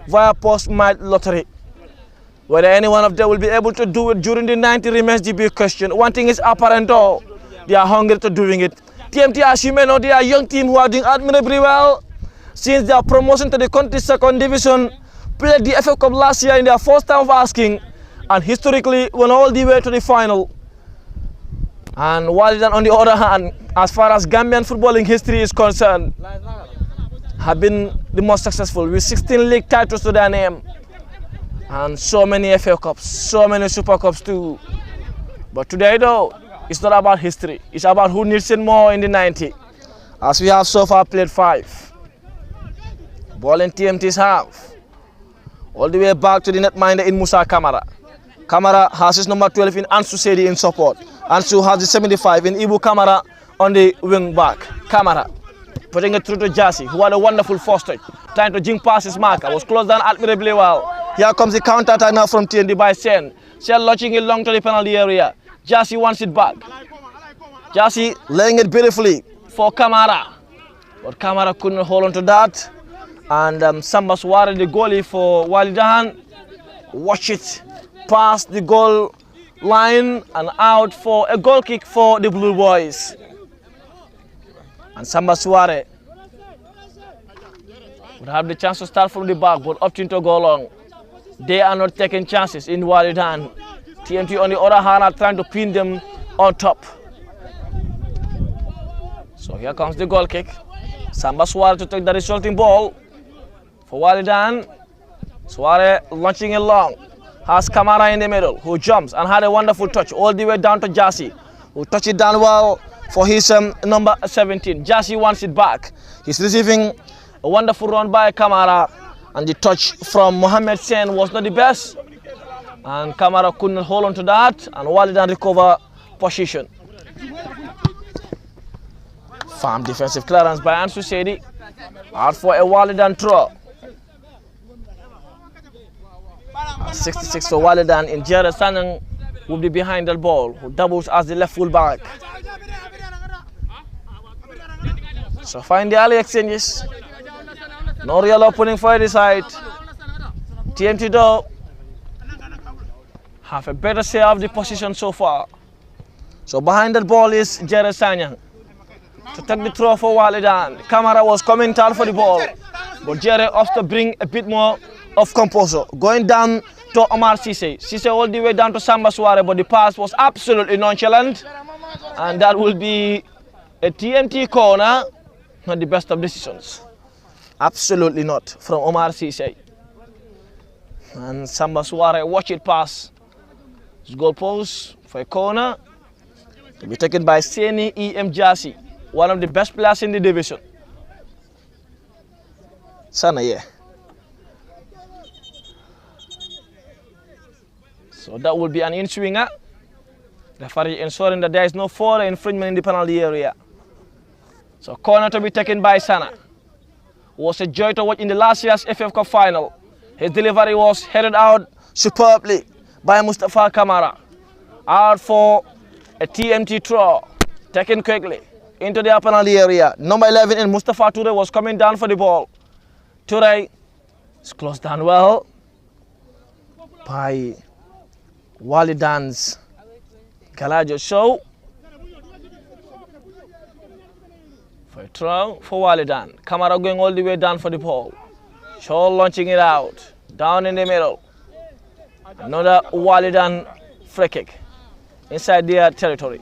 via post-match lottery. Whether any one of them will be able to do it during the 90 remains the big question. One thing is apparent though, they are hungry to doing it. TMT, as you may know, they are a young team who are doing admirably well since their promotion to the country's second division, played the FA Cup last year in their first time of asking, and historically went all the way to the final. And Wallidan, on the other hand, as far as Gambian footballing history is concerned, have been the most successful with 16 league titles to their name and so many FA Cups, so many Super Cups too. But today though, it's not about history, it's about who needs it more in the 90. As we have so far played 5. Balling TMTs have. All the way back to the netminder in Musa Kamara. Kamara has his number 12 in Ansu Sedi in support. Ansu has the 75 in Ibu Kamara on the wing back. Kamara putting it through to Jassy, who had a wonderful first touch. Trying to jink past his marker, was closed down admirably well. Here comes the counter attack now from TND by Sen. Sen launching it long to the penalty area. Jassy wants it back. Jassy laying it beautifully for Kamara. But Kamara couldn't hold on to that. And Samba Suare, the goalie for Wallidan, watch it past the goal line and out for a goal kick for the Blue Boys. And Samba Suare would have the chance to start from the back, but opting to go long. They are not taking chances in Wallidan. TMT on the other hand are trying to pin them on top. So here comes the goal kick. Samba Suare to take the resulting ball for Wallidan. Suare launching it long. Has Kamara in the middle, who jumps and had a wonderful touch all the way down to Jassy, who touched it down well for his number 17. Jassy wants it back. He's receiving a wonderful run by Kamara, and the touch from Mohamed Sen was not the best. And Kamara couldn't hold on to that, and Wallidan recover position. Firm defensive clearance by Ansu Sedi. Out for a Wallidan throw. 66 for Wallidan in Jared Sanang will be behind the ball, who doubles as the left full back. So find the early exchanges. No real opening for either side. TMT though have a better share of the position so far. So behind the ball is Jared Sanyang to take the throw for Wallidan. Kamara was coming down for the ball, but Jared opts to bring a bit more of composure. Going down to Omar Cisse. Cisse all the way down to Samba Suare, but the pass was absolutely nonchalant. And that will be a TMT corner. Not the best of decisions. Absolutely not from Omar Cisse. And Samba Suare watch it pass. His goal post for a corner. To be taken by Seni E.M. Jassy, one of the best players in the division. Sana, yeah. So that will be an in-swinger. Referee ensuring that there is no further infringement in the penalty area. So corner to be taken by Sana. Was a joy to watch in the last year's FF Cup final. His delivery was headed out superbly by Mustafa Kamara. Out for a TMT throw. Taken quickly into the penalty area. Number 11 in Mustafa Toure was coming down for the ball. Toure is closed down well by Wallidan's Galajo Show. For a throw for Wallidan. Kamara going all the way down for the ball. Shaw launching it out. Down in the middle. Another Wallidan free kick inside their territory.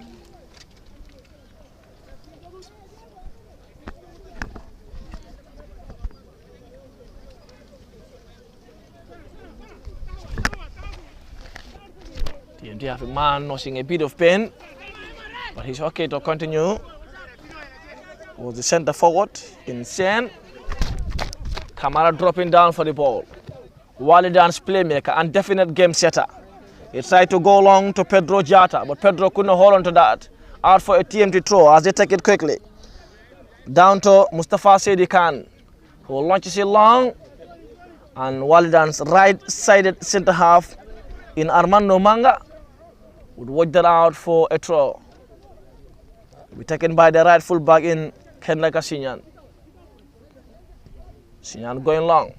TMT have a man nursing a bit of pain, but he's okay to continue. Was the center forward in Sen. Kamara dropping down for the ball. Wallidan's playmaker and definite game setter. He tried to go long to Pedro Jata, but Pedro couldn't hold on to that. Out for a TMT throw as they take it quickly. Down to Mustafa Sedi Khan, who launches it long. And Wallidan's right-sided center half in Armando Manga would watch that out for a throw. Will be taken by the right full back in Kenleka Sinyan. Sinyan going long.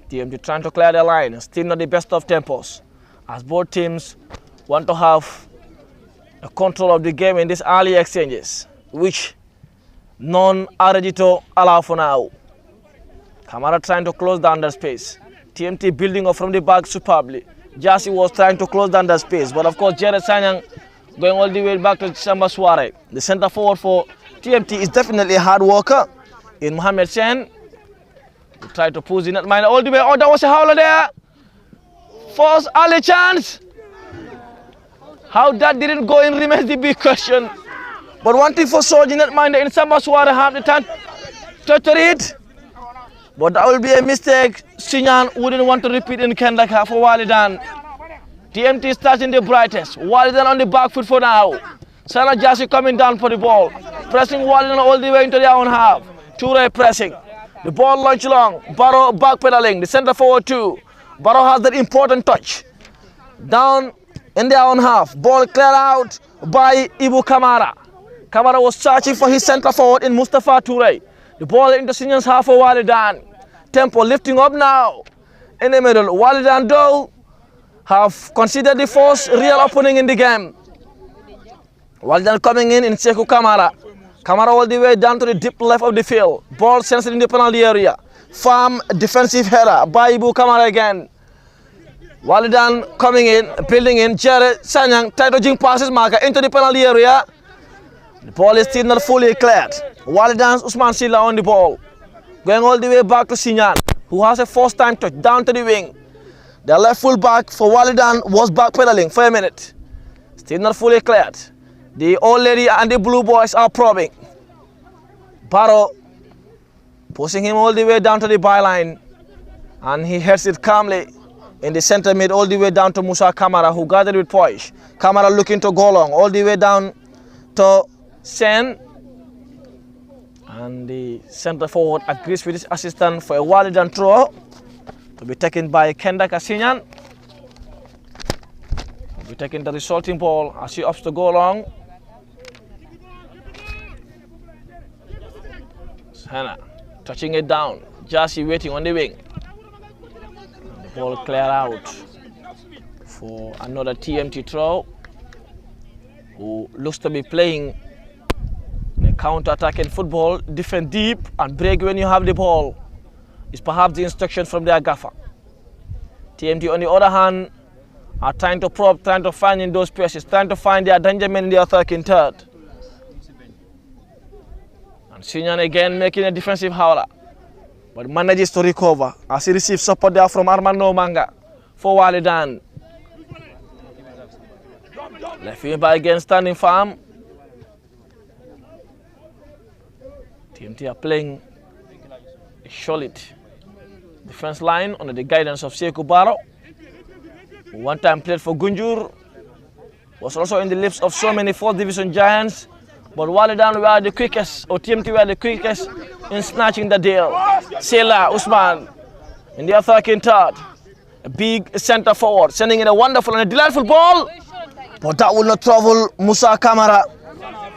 TMT trying to clear their line, still not the best of tempos, as both teams want to have a control of the game in these early exchanges, which none are ready to allow for now. Kamara trying to close down the space. TMT building up from the back superbly. Jassy was trying to close down the space, but of course Jared Sanyang going all the way back to Samba Suare. The center forward for TMT is definitely a hard worker in Mohamed Sen. He tried to push in that mind all the way. Oh, that was a howler there. First early chance. How that didn't go in remains the big question. But one thing for sure, in that mind in Samba Suare have the time to it. But that will be a mistake. Sinyan wouldn't want to repeat in Kendaka for Wallidan. TMT starting the brightest. Wallidan on the back foot for now. Sana Jassy coming down for the ball. Pressing Wallidan all the way into their own half. Toure pressing. The ball launched long. Barrow backpedaling. The center forward too. Barrow has that important touch. Down in their own half. Ball cleared out by Ibu Kamara. Kamara was searching for his center forward in Mustafa Toure. The ball into Sinyan's half for Wallidan. Tempo lifting up now. In the middle, Wallidan though have considered the first real opening in the game. Wallidan coming in Sekou Kamara. Kamara all the way down to the deep left of the field. Ball sends it in the penalty area. Firm defensive header by Ibu Kamara again. Wallidan coming in, building in. Jared Sanyang trying to jing passes marker into the penalty area. The ball is still not fully cleared. Wallidan's Usman Silla on the ball. Going all the way back to Sinyan, who has a first-time touch down to the wing. The left full back for Wallidan was backpedaling for a minute. Still not fully cleared. The old lady and the blue boys are probing. Barrow pushing him all the way down to the byline. And he heads it calmly in the center mid all the way down to Musa Kamara, who gathered with poise. Kamara looking to go long all the way down to Sen. And the center forward agrees with his assistant for a Wallidan throw to be taken by Kendaka Sinyan. Will be taking the resulting ball as he opts to go long. Hannah touching it down. Jassy waiting on the wing. And the ball cleared out for another TMT throw, who looks to be playing counter-attacking football, defend deep and break when you have the ball, is perhaps the instruction from their gaffer. TMT on the other hand are trying to probe, trying to find in those spaces, trying to find their danger men in their attacking third. And Sinyan again making a defensive howler, but manages to recover as he receives support there from Armando Manga for Wallidan. Left wing by again standing firm. TMT are playing a solid defense line under the guidance of Sekou Barrow, who one time played for Gunjur, was also in the lips of so many 4th division giants, but Wallidan were the quickest, or TMT were the quickest in snatching the deal. Sela Usman in the attacking third, a big center forward, sending in a wonderful and a delightful ball, but that will not trouble Musa Kamara.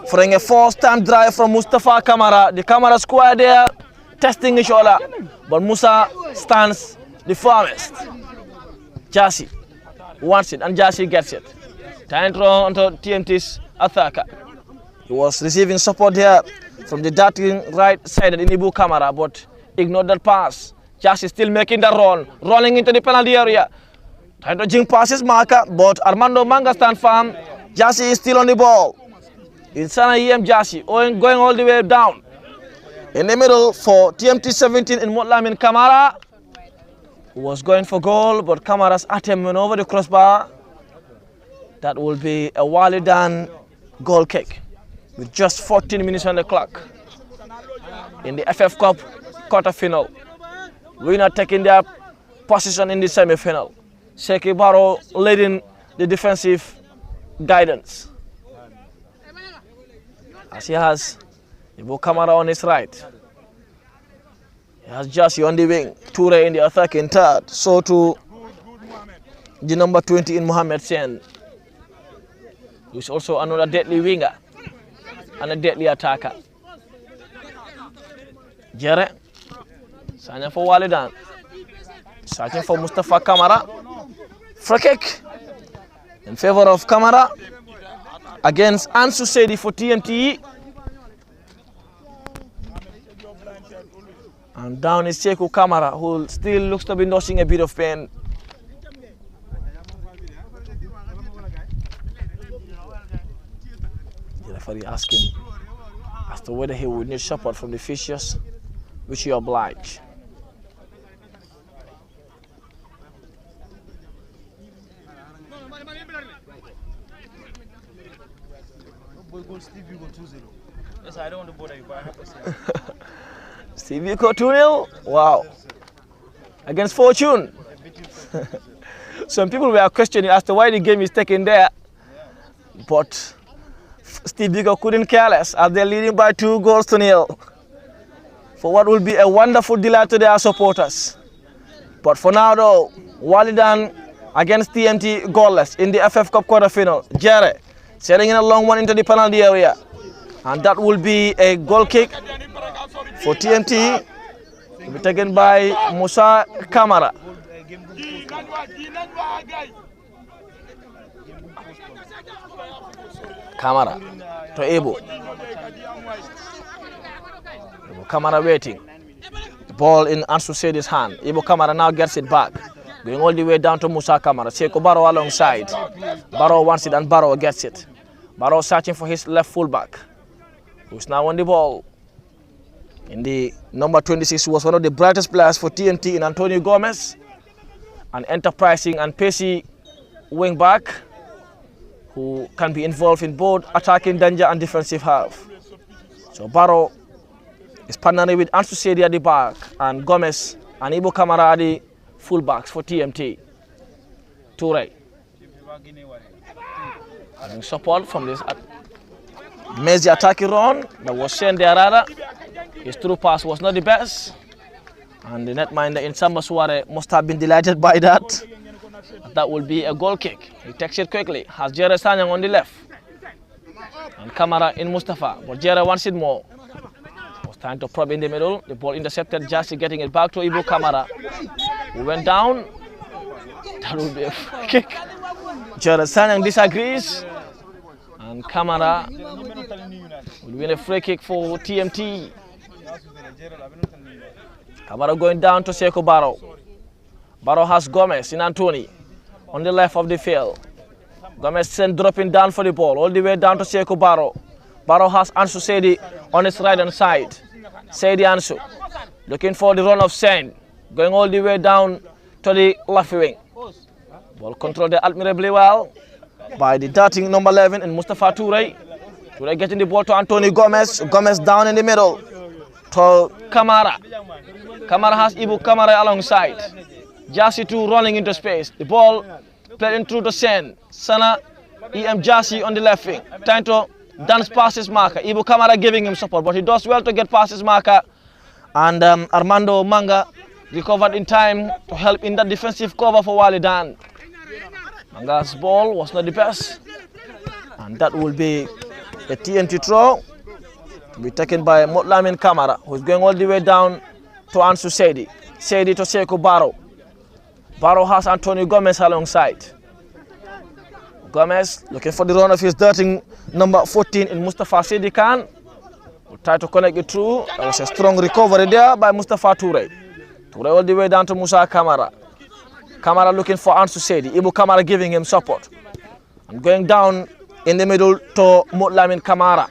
Following a first-time drive from Mustafa Kamara, the Kamara squad there testing each other, but Musa stands the firmest. Jassy wants it and Jassy gets it. Time throw onto TMT's attacker. He was receiving support here from the darting right side in Ibu Kamara, but ignored that pass. Jassy still making the run, running into the penalty area. Trying to jing passes marker, but Armando Manga stand firm. Jassy is still on the ball. It's Sana EM Jassy going all the way down. In the middle for TMT 17 in Motlamin Kamara, who was going for goal, but Kamara's attempt went over the crossbar. That will be a Wallidan goal kick with just 14 minutes on the clock in the FF Cup quarter-final. Winner taking their position in the semi-final. Sekou Barrow leading the defensive guidance, as he has Ibu Kamara on his right. He has Jassy on the wing, Toure in the attacking third, so to the number 20 in Mohamed Sen, who is also another deadly winger and a deadly attacker. Jere, Sanya for Wallidan. Searching for Mustafa Kamara. Free kick in favor of Kamara against Ansu Sedi for TMT. And down is Sekou Kamara, who still looks to be nursing a bit of pain. The referee asking as to whether he would need support from the officials, which he obliged. Yes, I don't want to bother you, but I have to say. Stevie Ko 2-0. Wow. Against Fortune. Some people were questioning as to why the game is taken there. But Steve Biko couldn't care less as they're leading by 2-0 for what will be a wonderful delight to their supporters. But for now though, Wallidan against TMT goalless in the FF Cup quarter-final. Jere setting in a long one into the penalty area. And that will be a goal kick for TMT to be taken by Musa Kamara. Kamara to Ebo. Kamara waiting. The ball in Ansu Sedi's hand. Ebo Kamara now gets it back. Going all the way down to Musa Kamara. Sekou Barrow alongside. Barrow wants it and Barrow gets it. Barrow searching for his left fullback, who's now on the ball. In the number 26 was one of the brightest players for TNT in Antonio Gomez, an enterprising and pacey wing back who can be involved in both attacking danger and defensive half. So Barrow is partnering with Ansu Sedi at the back and Gomez and Ibo Kamara at the fullbacks for TMT. Toure. Having support from this Messi attacking run that was sent there rather. His through pass was not the best. And the netminder in Samba Suare must have been delighted by that. That will be a goal kick. He takes it quickly. Has Jere Sanyang on the left. And Kamara in Mustafa. But Jere wants it more. Was trying to probe in the middle. The ball intercepted. Jassy getting it back to Ibu Kamara. We went down. That will be a free kick. Jere Sanyang disagrees. And Kamara will win a free kick for TMT. Kamara going down to Sekou Barrow. Barrow has Gomez in Anthony on the left of the field. Gomez sent dropping down for the ball all the way down to Sekou Barrow. Barrow has Ansu Sedi on his right hand side. Sedi Ansu looking for the run of Sen, going all the way down to the left wing. Ball controlled admirably well by the darting number 11 in Mustafa Toure. Toure getting the ball to Anthony Gomez. Gomez down in the middle to Kamara. Kamara has Ibu Kamara alongside. Jassy too running into space. The ball played in through to Sen. Sana Jassy on the left wing, trying to dance past his marker. Ibu Kamara giving him support, but he does well to get past his marker. And Armando Manga recovered in time to help in that defensive cover for Wallidan. Manga's ball was not the best. And that will be a TNT throw to be taken by Motlamin Kamara, who's going all the way down to Ansu Sedi. Sedi to Sekou Barrow. Barrow has Antonio Gomez alongside. Gomez looking for the run of his darting number 14 in Mustafa Sedi Khan. Will try to connect it through. There was a strong recovery there by Mustafa Toure. Toure all the way down to Musa Kamara. Kamara looking for Ansu Sedi. Ibu Kamara giving him support. And going down in the middle to Motlamin Kamara.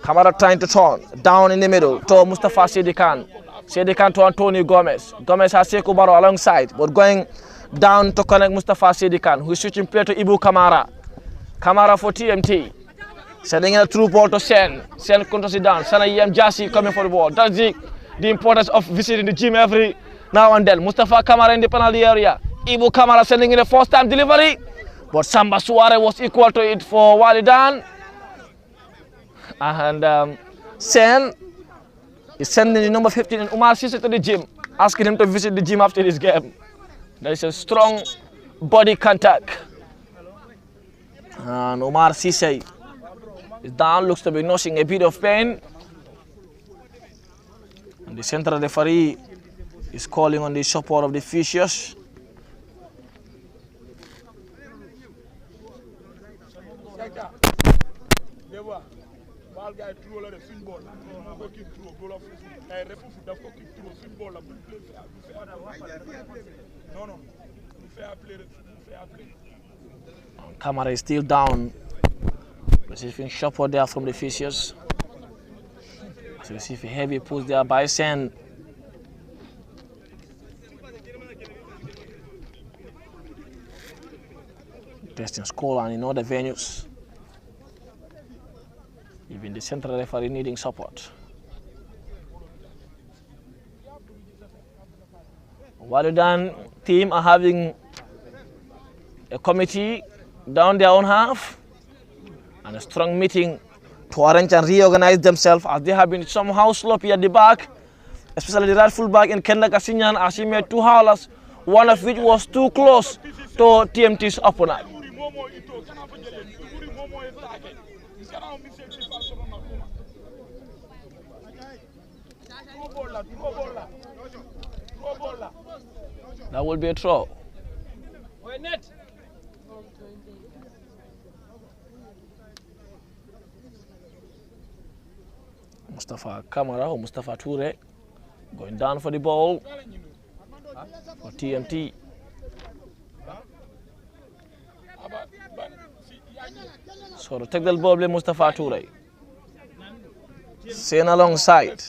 Kamara trying to turn down in the middle to Mustafa Sedi Khan. Sedi Khan to Antonio Gomez. Gomez has Sekou Barrow alongside, but going down to connect Mustafa Sedi Khan, who is switching play to Ibu Kamara. Kamara for TMT. Sending a through ball to Sen. Sen controls it down. Sana Jassy coming for the ball. That's the importance of visiting the gym every now and then. Mustafa Kamara in the penalty area. Ibu Kamara sending in a first time delivery. But Samba Suare was equal to it for Wallidan. And Sen is sending the number 15 and Umar Sise to the gym, asking him to visit the gym after this game. There is a strong body contact. And Umar Sise is down, looks to be nursing a bit of pain. And the central referee is calling on the support of the Fishers. Camera is still down. Receiving support there from the Fishers. So receive a heavy push there by Sen. Testing scoreline in other venues. Even the central referee needing support. Wallidan team are having a committee down their own half and a strong meeting to arrange and reorganize themselves, as they have been somehow sloppy at the back, especially the right full back in Kenda Kasinyan, as he made 2 howlers, one of which was too close to TMT's opponent. That will be a throw. Mustafa Kamara or Mustafa Toure going down for the ball for TMT. So to take the ball, Mustafa Toure. Sen alongside.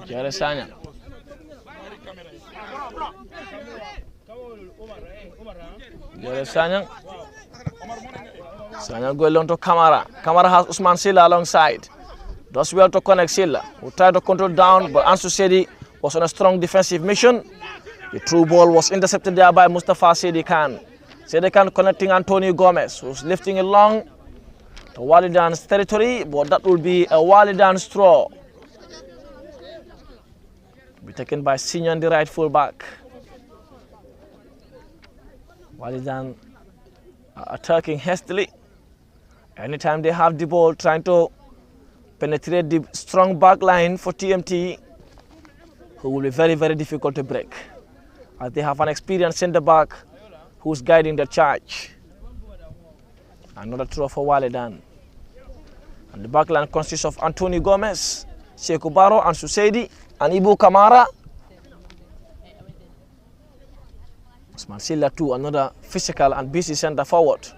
Jare Sanya. Jare Sanya. Sanya going on to Kamara. Kamara has Usman Silla alongside. Does well to connect Silla, who tried to control down, but Ansu Sedi was on a strong defensive mission. The through ball was intercepted there by Mustafa Sedi Khan. Sedi Khan connecting Antonio Gomez, who's lifting it long to Wallidan's territory, but that will be a Wallidan straw. Be taken by Sinyan, the right full back. Wallidan are attacking hastily. Anytime they have the ball, trying to penetrate the strong back line for TMT, who will be very, very difficult to break, as they have an experienced centre back who's guiding the charge. Another throw for Wallidan. And the back line consists of Antonio Gomez, Sekou Barrow, Ansu Sedi, and Ibu Kamara. Usman Silla too, another physical and busy centre forward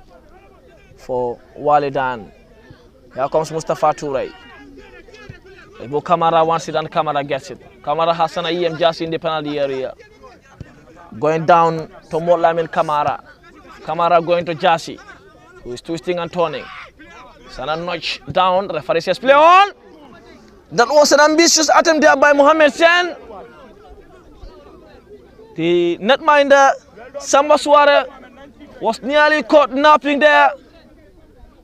for Wallidan. Here comes Mustafa Toure. Ibu Kamara wants it and Kamara gets it. Kamara has an EM just in the penalty area. Going down to Molamin Kamara. Kamara going to Jassy, who is twisting and turning. Sana notch down, referee says play on. That was an ambitious attempt there by Mohamed Sen. The netminder, Samba Suare, was nearly caught napping there.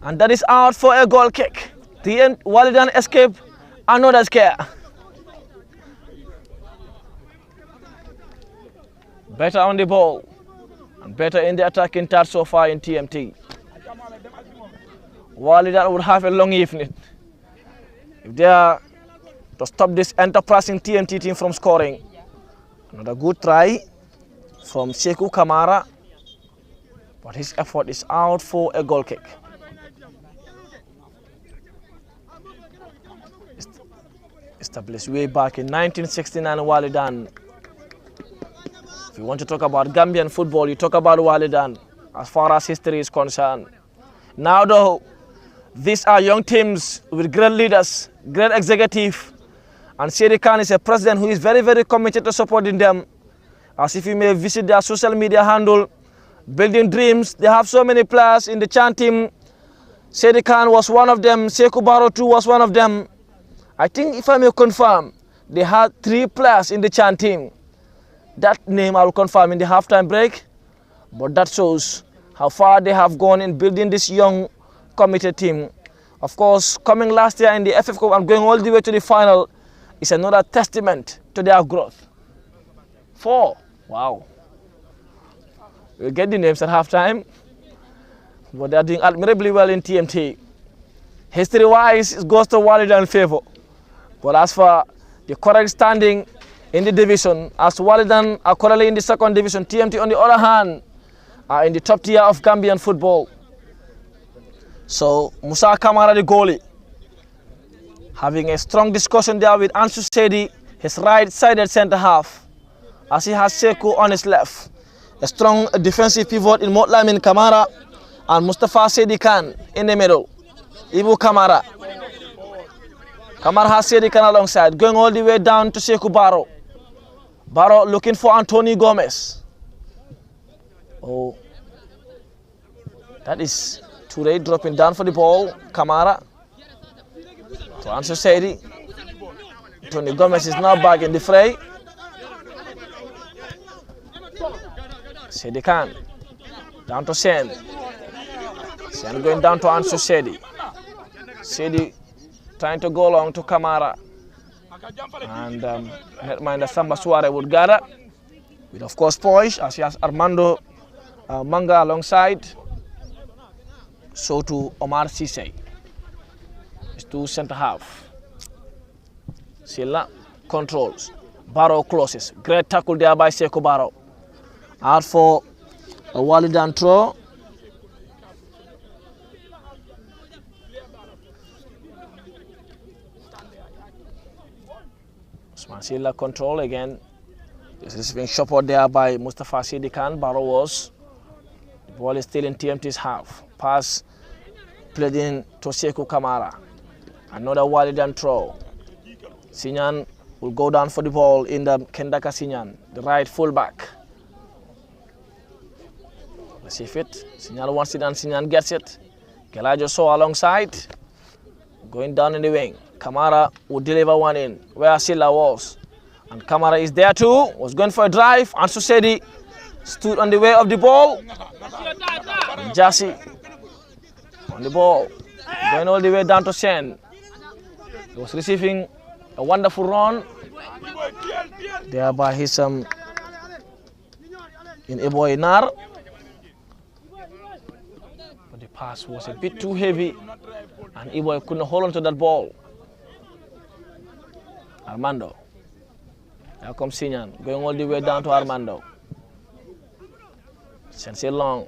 And that is out for a goal kick. The end, Wallidan escape, another scare. Better on the ball and better in the attacking third so far in TMT. Wallidan would have a long evening if they are to stop this enterprising TMT team from scoring. Another good try from Sekou Kamara, but his effort is out for a goal kick. Established way back in 1969, Wallidan. If you want to talk about Gambian football, you talk about Wallidan as far as history is concerned. Now though, these are young teams with great leaders, great executive, and Sedi Khan is a president who is very, very committed to supporting them. As if you may visit their social media handle, Building Dreams, they have so many players in the Chan team. Sedi Khan was one of them, Sekou Barrow too was one of them. I think if I may confirm, they had 3 players in the Chan team. That name I will confirm in the halftime break, but that shows how far they have gone in building this young, committed team. Of course, coming last year in the FF Cup and going all the way to the final is another testament to their growth. 4, wow. We'll get the names at halftime. But they're doing admirably well in TMT. History-wise, it goes to Wallidan favor. But as for the correct standing in the division, as Wallidan are currently in the second division, TMT on the other hand are in the top tier of Gambian football. So Musa Kamara, the goalie, having a strong discussion there with Ansu Sedi, his right-sided centre half, as he has Sekou on his left. A strong defensive pivot in Motlamin Kamara and Mustafa Sedi Khan in the middle. Ibu Kamara. Kamara has Sedi Khan alongside, going all the way down to Sekou Barrow. Barrow looking for Anthony Gomez. Oh, that is Toure dropping down for the ball. Kamara to Ansu Sedi. Anthony Gomez is now back in the fray. Sedi Khan down to Sen. Sen going down to Ansu Sedi. Sedi trying to go along to Kamara. And netminder Samba Suare would gather with, of course, Poish, as he has Armando Manga alongside. So to Omar Cisse. It's two centre half. Silla controls. Barrow closes. Great tackle there by Sekou Barrow. Out for a Wallidan throw. Silla control again. This is being shot out there by Mustafa Sedi Khan. Barrow was. The ball is still in TMT's half. Pass played in to Sekou Kamara. Another Wallidan throw. Sinyan will go down for the ball in the Kendaka Sinyan, the right fullback. Let's see if it. Sinyan wants it and Sinyan gets it. Gelajo saw alongside. Going down in the wing. Kamara would deliver one in where Silla was. And Kamara is there too. Was going for a drive. Ansu Sedi stood on the way of the ball. Jassy on the ball. Going all the way down to Sen. He was receiving a wonderful run. Thereby his in Eboy Nar. But the pass was a bit too heavy. And Eboy couldn't hold on to that ball. Armando. Here comes Sinyan, going all the way down to Armando. Sensei long.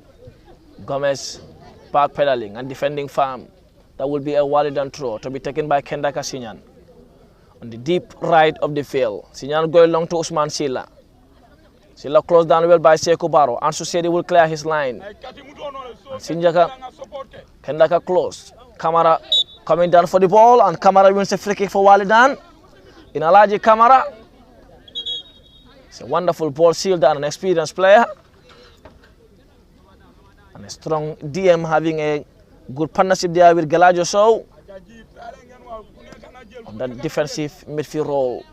Gomez back pedaling and defending firm. That will be a Wallidan throw to be taken by Kendaka Sinyan. On the deep right of the field. Sinyan going long to Usman Silla. Silla closed down well by Sekou Barrow. Ansu Sedi will clear his line. Sinjaka, Kendaka close. Kamara coming down for the ball, and Kamara wins a free kick for Wallidan. In Alaji Kamara. It's a wonderful ball shielder and an experienced player. And a strong DM having a good partnership there with Gelajo Sow on that defensive midfield role.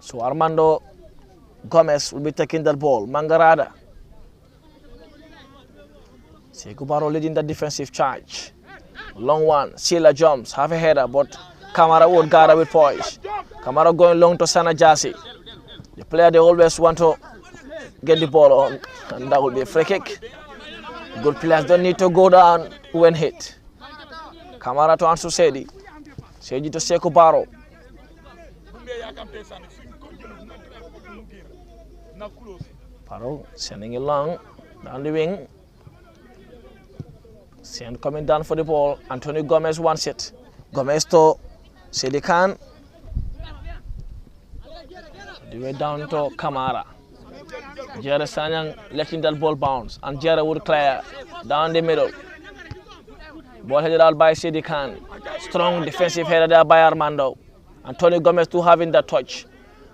So Armando Gomez will be taking that ball. Mangarada. Sekou Barrow leading the defensive charge. Long one. Silla jumps. Have a header, but Kamara would gather with poise. Kamara going long to Sana Jassy. The player they always want to get the ball on, and that will be a free kick. Good players don't need to go down when hit. Kamara to Ansu Sedi. Sedi to Sekou Barrow. Barrow sending it long down the wing. Sen coming down for the ball. Anthony Gomez wants it. Gomez to Sedi Khan. The way down to Kamara. Jere Sanyang letting that ball bounce, and Jere would clear down the middle. Ball headed out by Sedi Khan. Strong defensive header there by Armando. Antonio Gomez too having that touch.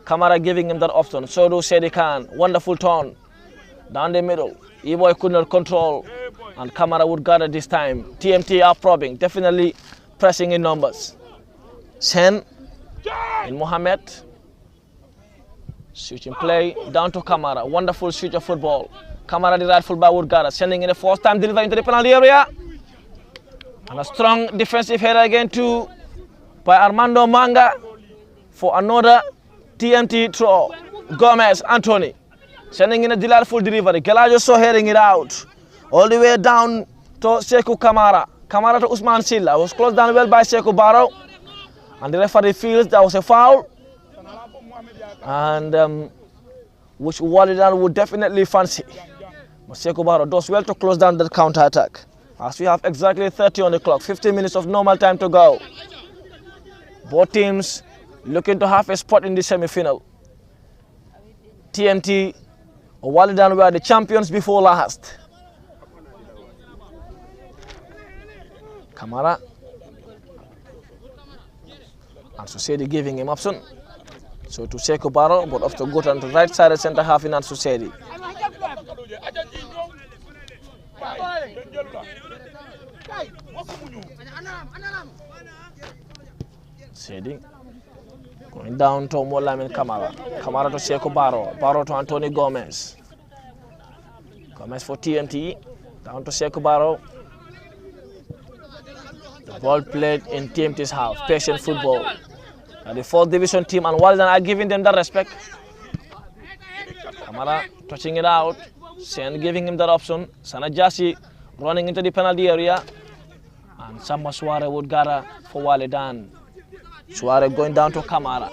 Kamara giving him that option. So do Sedi Khan. Wonderful turn down the middle. Eboy could not control, and Kamara would gather this time. TMT are probing, definitely pressing in numbers. Sen in Mohamed. Switching play down to Kamara. Wonderful switch of football. Kamara, the right fullback, would gather, sending in a first time delivery into the penalty area. And a strong defensive header again too by Armando Manga for another TMT throw. Gomez, Anthony. Sending in a delightful delivery. Gelajo saw heading it out. All the way down to Sekou Kamara. Kamara to Usman Silla. Was closed down well by Sekou Barrow. And the referee feels that was a foul. And which Wallidan would definitely fancy. But Sekou Barrow does well to close down the counter-attack. As we have exactly 30 on the clock, 15 minutes of normal time to go. Both teams looking to have a spot in the semi-final. TMT or Wallidan were the champions before last. Kamara. And Susedi giving him option. So to Sekou Barrow, but off to go on the right side of centre half in Susedi. Sedi going down to Molamin Kamara. Kamara to Sekou Barrow. Barrow to Anthony Gomez. Gomez for TMT. Down to Sekou Barrow. The ball played in TMT's half. Patient football. And the 4th division team and Wallidan are giving them that respect. Kamara touching it out. Sen giving him that option. Sana Jassi running into the penalty area. And Samba Suare would gather for Wallidan. Suare going down to Kamara.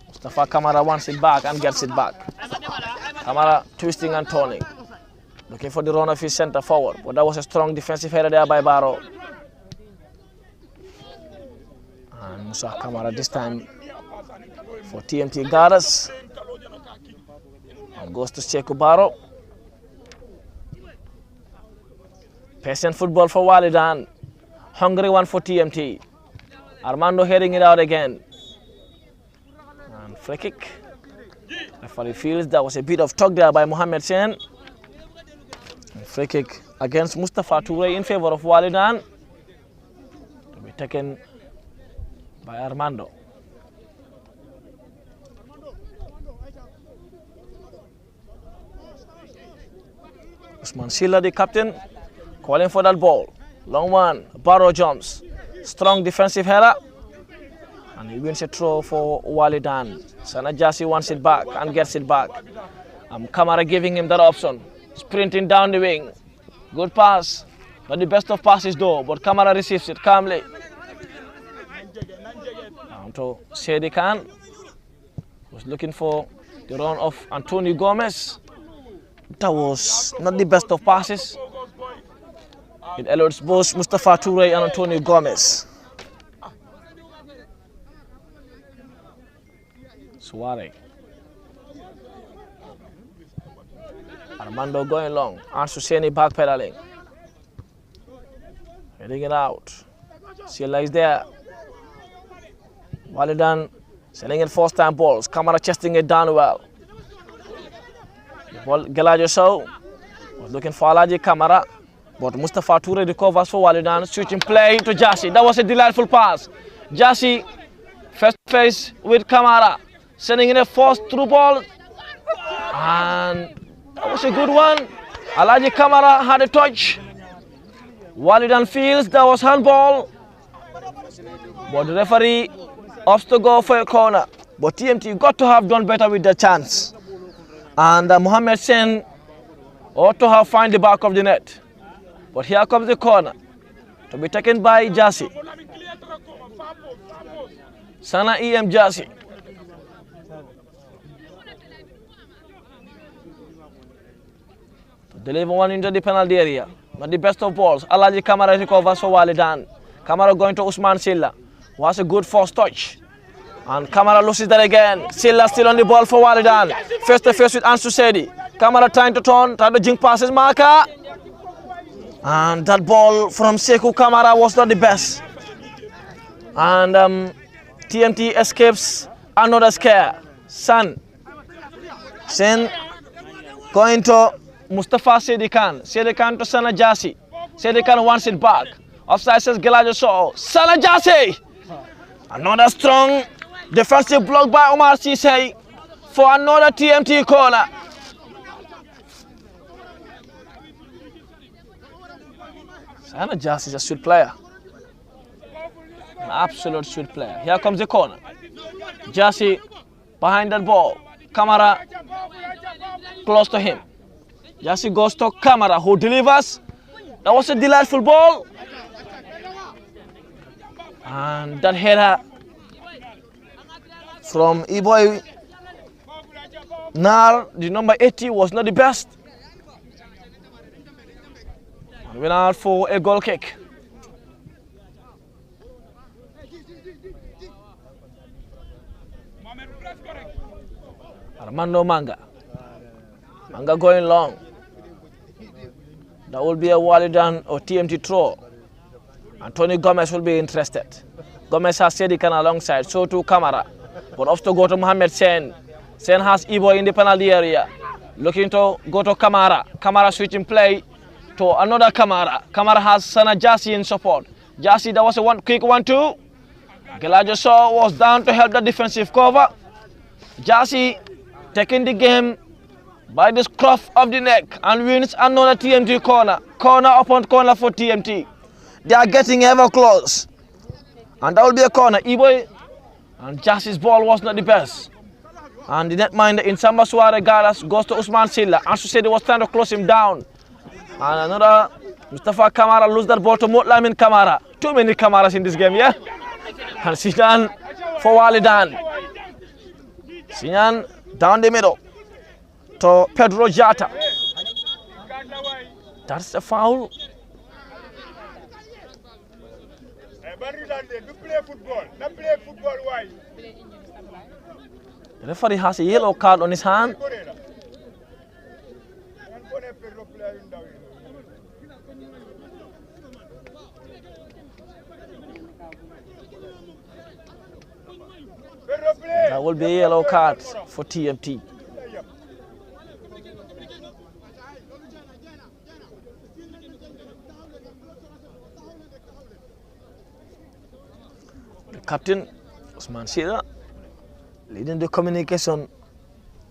Mustafa Kamara wants it back and gets it back. Kamara twisting and turning. Looking for the run of his centre forward. But that was a strong defensive header there by Barrow. And Musa Kamara this time for TMT Garas. And goes to Sekou Barrow. Patient football for Wallidan. Hungry one for TMT. Armando heading it out again. And free kick. Referee feels that was a bit of talk there by Mohamed Sen. And free kick against Mustafa Toure in favor of Wallidan. To be taken by Armando. Usman Silla, the captain, calling for that ball. Long one, Barrow jumps. Strong defensive header. And he wins a throw for Wallidan. Sana Jassi wants it back and gets it back. Kamara giving him that option. Sprinting down the wing. Good pass. Not the best of passes though, but Kamara receives it calmly. Down to Sedi Khan. Was looking for the run of Antonio Gomez. That was not the best of passes. It alerts both Mustafa Toure and Antonio Gomez. Suare. Armando going long. Ansu Seni backpedaling. Heading it out. Silla is there. Wallidan sending it first time balls. Kamara chesting it down well. The ball Gelajo Sow was looking for Alaji Kamara. But Mustafa Toure recovers for Wallidan, switching play to Jassi. That was a delightful pass. Jassi face to face with Kamara, sending in a first through ball. And that was a good one. Alaji Kamara had a touch. Wallidan feels that was handball. But the referee opts to go for a corner. But TMT got to have done better with the chance. And Mohamed Sen ought to have found the back of the net. But here comes the corner to be taken by Jassi. Sana EM Jassi. To deliver one into the penalty area. Not the best of balls. Alaji Kamara recovers for Wallidan. Kamara going to Usman Silla, who has a good first touch. And Kamara loses that again. Silla still on the ball for Wallidan. Face to face with Ansu Sedi. Kamara trying to turn, trying to jink past his marker. And that ball from Sekou Kamara was not the best. And TMT escapes another scare. Sen going to Mustafa Sedi Khan. Sedi Khan to Sana Jassi. Sedi Khan wants it back. Offside says Gelajo Sow. Sana Jassi. Another strong defensive block by Omar Cisse for another TMT corner. Sana Jassi is a sweet player. An absolute sweet player. Here comes the corner. Jassi behind that ball. Camara close to him. Jassy goes to Camara, who delivers. That was a delightful ball. And that header from E-boy Nar, the number 80, was not the best. And went out for a goal kick. Armando Manga. Manga going long. That will be a Wallidan or TMT throw. And Tony Gomez will be interested. Gomez has said he can alongside, so too Camara. But off to go to Mohamed Sen. Sen has Ibo in the penalty area. Looking to go to Camara. Camara switching play to another Camara. Camara has Sana Jassy in support. Jassy, that was a quick 1-2. Gelajo Shaw was down to help the defensive cover. Jassy taking the game by the scruff of the neck and wins another TMT corner. Corner upon corner for TMT. They are getting ever close. And that will be a corner. Iboy and Jassy's ball was not the best. And the netminder in Samba Suare Galas goes to Usman Silla. Ansu said he was trying to close him down. And another Mustafa Kamara lose that ball to Motlamin Kamara. Too many Kamaras in this game, yeah? And Sinyan for Wallidan. Sinyan down the middle to Pedro Jata. That's a foul. The referee has a yellow card on his hand. That will be a yellow card for TMT. The captain, Usman Sira, leading the communication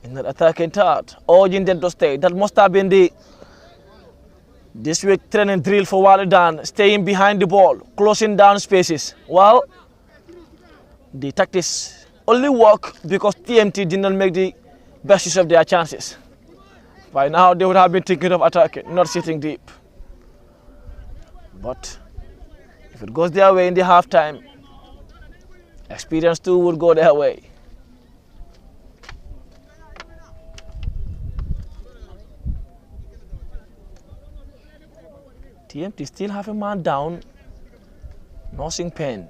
in that attacking third, urging them to stay. That must have been this week training drill for Wallidan, staying behind the ball, closing down spaces. Well, the tactics only work because TMT did not make the best use of their chances. By now, they would have been thinking of attacking, not sitting deep. But if it goes their way in the halftime, experience too would go their way. TMT still have a man down, nursing pain.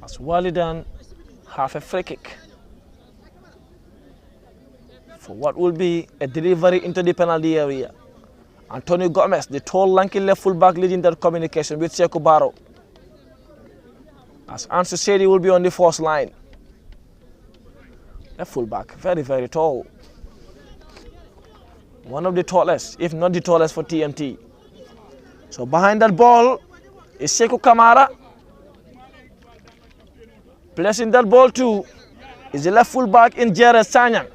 As Wallidan have a free kick for what will be a delivery into the penalty area. Antonio Gomez, the tall, lanky left fullback, leading that communication with Sekou Barrow. As Ansu said, he will be on the first line. A fullback, very, very tall. One of the tallest, if not the tallest for TMT. So behind that ball is Sekou Kamara. Placing that ball too is the left fullback in Jared Sanyang.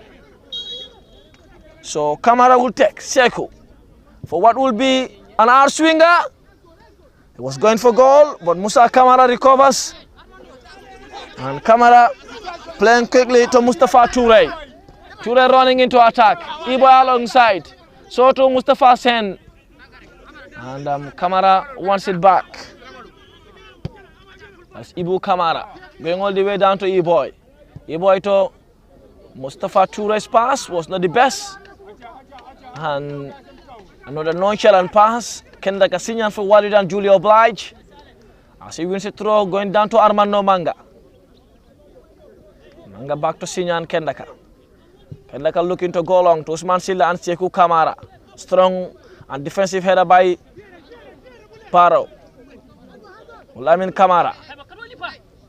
So Kamara will take Sekou for what will be an hour swinger. He was going for goal, but Musa Kamara recovers. And Kamara playing quickly to Mustafa Toure. Toure running into attack. Iboy alongside. So to Mustafa Sen. And Kamara wants it back. That's Ibu Kamara going all the way down to Iboy. Iboy to Mustafa Toure's pass was not the best. And another nonchalant pass. Kenda Kasinyan for Wallidan, Julia Oblige. As he wins a throw going down to Armando Manga. Manga back to Sinyan Kendaka. Kendaka looking to go long to Usman Silla and Sekou Kamara. Strong and defensive header by Barrow. Lamin Kamara.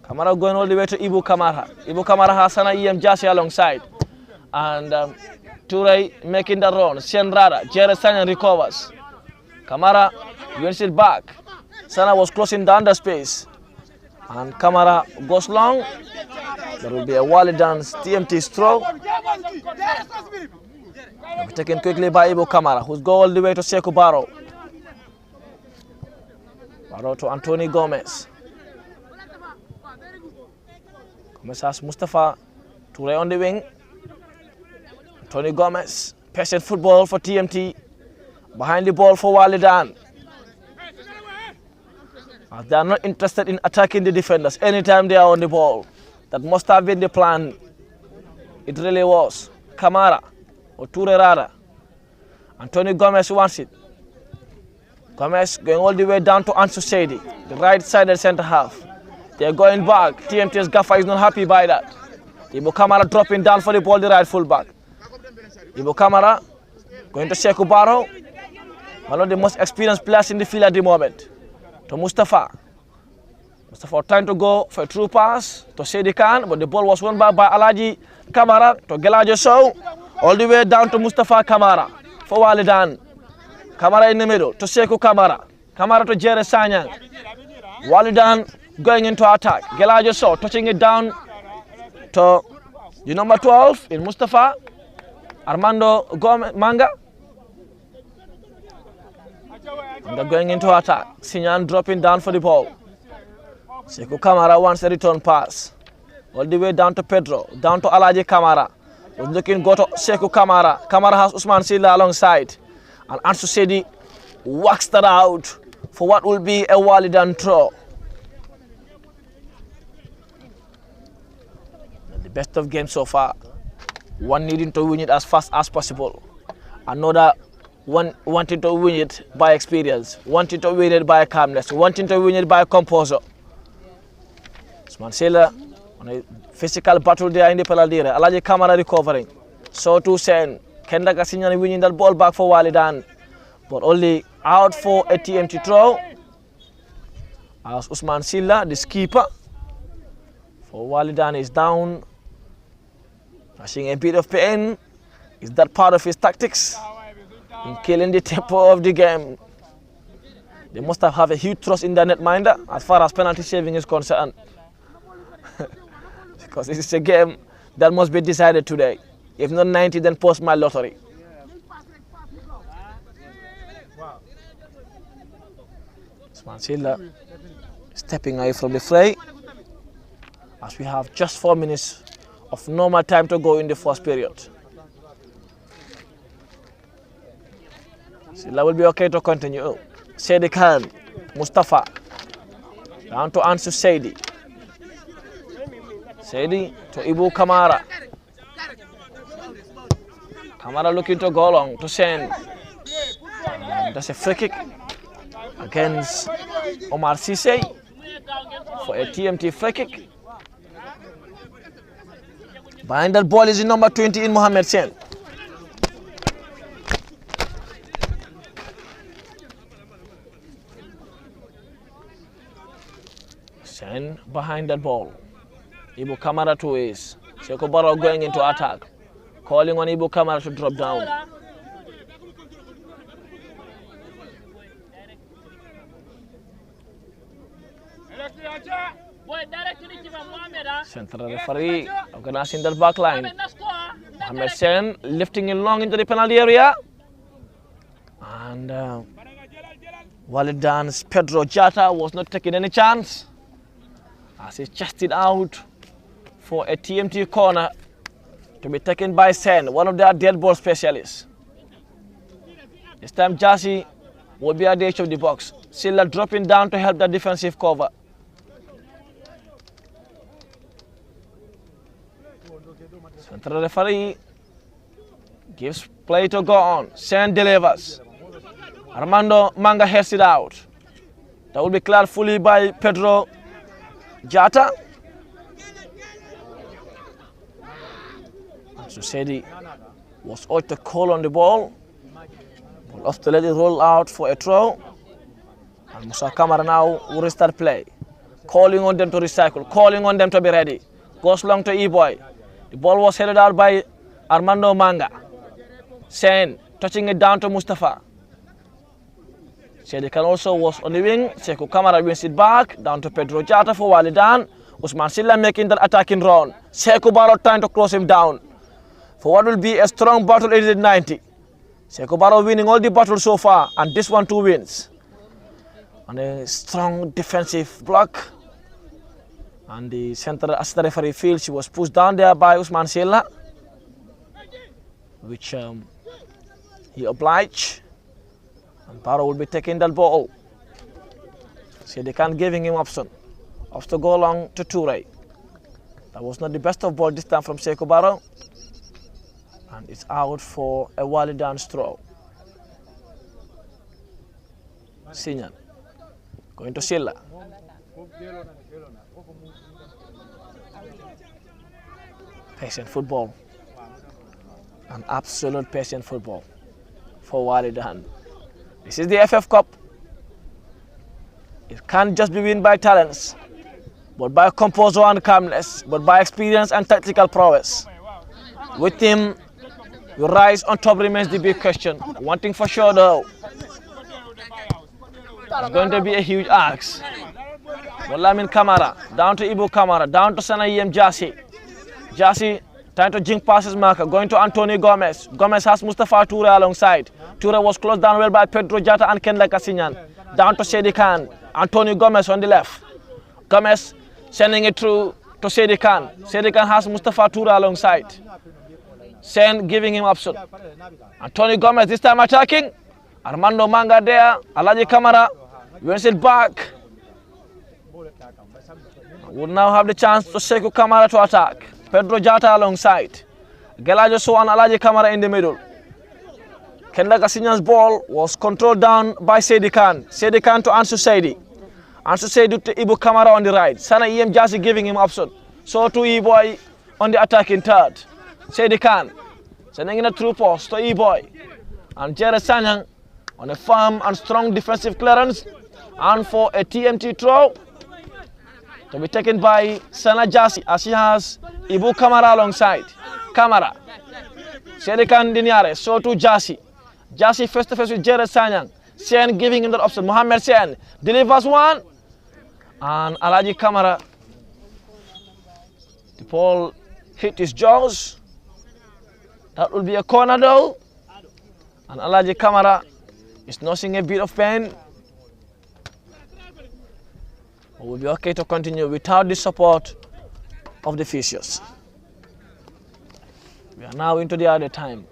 Kamara going all the way to Ibu Kamara. Ibu Kamara has Sana EM Jassy alongside. And Toure making the run. Senrada, Jared Sanyan recovers. Kamara wins it back. Sana was closing down the space. And Kamara goes long. There will be a Wallidan's TMT throw. Taken quickly by Ibu Kamara, who's go all the way to Sekou Barrow. Barrow to Antonio Gomez. Gomez Mustafa Toure on the wing. Tony Gomez, patient football for TMT. Behind the ball for Wallidan. They are not interested in attacking the defenders anytime they are on the ball. That must have been the plan. It really was. Kamara, or Toure rather. And Tony Gomez wants it. Gomez going all the way down to Ansu Seydi, the right side of the centre half. They are going back. TMT's gaffer is not happy by that. Ibu Kamara dropping down for the ball, the right fullback. Ibu Kamara going to Sekou Barrow, one of the most experienced players in the field at the moment. To Mustafa. Mustafa trying to go for a true pass to Seydi Khan, but the ball was won by Alaji Kamara to Gelajo Sow. All the way down to Mustafa Kamara for Wallidan. Kamara in the middle to Sekou Kamara. Kamara to Jere Sanyang. Wallidan going into attack. Gelajo Sow touching it down to the number 12 in Mustafa. Armando Gomez Manga. And they're going into attack. Sinyan dropping down for the ball. Sekou Kamara wants a return pass. All the way down to Pedro. Down to Alaji Kamara. Was looking go to Sekou Kamara. Kamara has Usman Silla alongside. And Ansu Seydi waxed that out for what will be a Wallidan throw. The best of games so far. One needing to win it as fast as possible. Another one wanting to win it by experience. Wanting to win it by calmness. Wanting to win it by composure. Usman Silla on a physical battle there in the penalty area. Alaji Kamara recovering. So too Sen. Kenda Kasinyan winning that ball back for Wallidan. But only out for a TMT throw. As Usman Silla, the skipper for Wallidan, is down. Rushing a bit of pain. Is that part of his tactics in killing the tempo of the game? They must have a huge trust in their netminder as far as penalty saving is concerned. Because this is a game that must be decided today. If not 90, then post my lottery. Usman Silla stepping away from the fray as we have just 4 minutes of normal time to go in the first period. Silla will be okay to continue. Seydi Khan, Mustafa, down to Ansu Seydi. Seydi to Ibu Kamara. Kamara looking to go long to Sen. That's a free kick against Omar Cisse for a TMT free kick. Behind that ball is the number 20 in Mohamed Sen. Sen behind that ball. Ibu Kamara to his. Sekou Barrow going into attack. Calling on Ibu Kamara to drop down. Central referee organizing that back line. Mohamed Sen lifting it long into the penalty area. And Wallidan's Pedro Jata was not taking any chance as he chested out for a TMT corner to be taken by Sen, one of their dead ball specialists. This time Jassy will be at the edge of the box. Silla dropping down to help the defensive cover. Central referee gives play to go on. Sen delivers. Armando Manga heads it out. That will be cleared fully by Pedro Jata. So Seydi was urged to call on the ball. But off to let it roll out for a throw. And Musa Kamara now will restart play. Calling on them to recycle. Calling on them to be ready. Goes long to E-Boy. The ball was headed out by Armando Manga. Sen touching it down to Mustafa. Seydi Khan also was on the wing. Sekou Kamara wins it back. Down to Pedro Jata for Wallidan. Usman Silla making that attacking run. Sekou Barrow trying to close him down for what will be a strong battle in the 90. Sekou Barrow winning all the battles so far, and this one 2 wins. And a strong defensive block And the central assistant referee feels she was pushed down there by Usman Silla, which he obliged. And Barrow will be taking that ball. See, they can't giving him option. Off to go long to Toure. That was not the best of ball this time from Sekou Barrow. And it's out for a Wallidan throw. Sinyan going to Silla. Patient football. An absolute patient football for Wallidan. This is the FF Cup. It can't just be won by talents, but by composure and calmness, but by experience and tactical prowess. With him, you rise on top remains the big question. One thing for sure though, it's going to be a huge ask. Lamin Kamara, down to Ibu Kamara, down to Sanayem Jassi. Jassi trying to jink past his marker, going to Antonio Gomez. Gomez has Mustafa Toure alongside. Toure was closed down well by Pedro Jata and Ken Lakasinyan. Down to Sedi Khan. Antonio Gomez on the left. Gomez sending it through to Sedi Khan. Sedi Khan has Mustafa Toure alongside. Sen giving him option. Antonio Gomez this time attacking. Armando Manga there. Alaji Kamara wins it back. Would now have the chance to Sekou Kamara to attack. Pedro Jata alongside. Gelajo Sow and Alaji Kamara in the middle. Kenda Kasinyan's ball was controlled down by Sedi Khan. Sedi Khan to Ansu Saidi. Ansu Saidi to Ibu Kamara on the right. Sana EM Jassi giving him option. So to E-Boy on the attacking third. Sedi Khan sending in a through post to E-Boy. And Jared Sanyang on a firm and strong defensive clearance. And for a TMT throw to be taken by Sana Jassi as he has Ibu Kamara alongside. Kamara. Sedi Khan Diniare. So to Jassi. Jassi face to face with Jared Sanyang. Sen giving him that option. Mohamed Sen delivers one. And Alaji Kamara. The ball hit his jaws. That will be a corner though. And Alaji Kamara is nursing a bit of pain. But we'll be okay to continue without the support of the officials. We are now into the other time.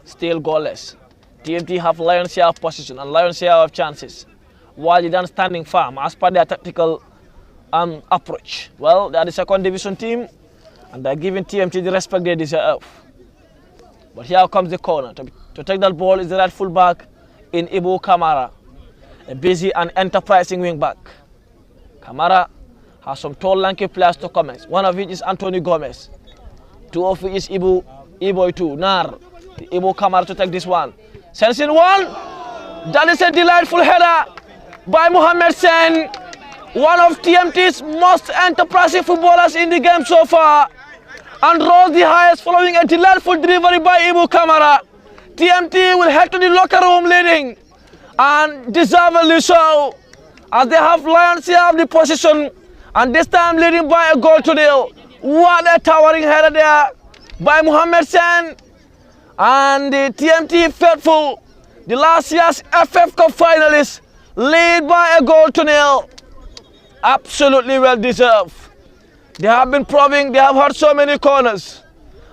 Still goalless. TMT have lion's share of position and lion's share of chances. Wallidan standing firm as per their tactical approach. Well, they are the second division team and they are giving TMT the respect they deserve. But here comes the corner. To take that ball is the right full back in Ibu Kamara, a busy and enterprising wing back. Kamara has some tall, lanky players to commence. One of which is Antonio Gomez. Two of which is Iboy too. Nar. Ibu Kamara to take this one. Sends in one. That is a delightful header by Mohamed Sen. One of TMT's most enterprising footballers in the game so far. And rose the highest following a delightful delivery by Ibu Kamara. TMT will head to the locker room leading. And deservedly so. As they have lion's share of the position. And this time leading by a goal to nil. What a towering header there by Mohamed Sen. And the TMT faithful, the last year's FF Cup finalists, lead by a goal to nil. Absolutely well deserved. They have been proving, they have had so many corners.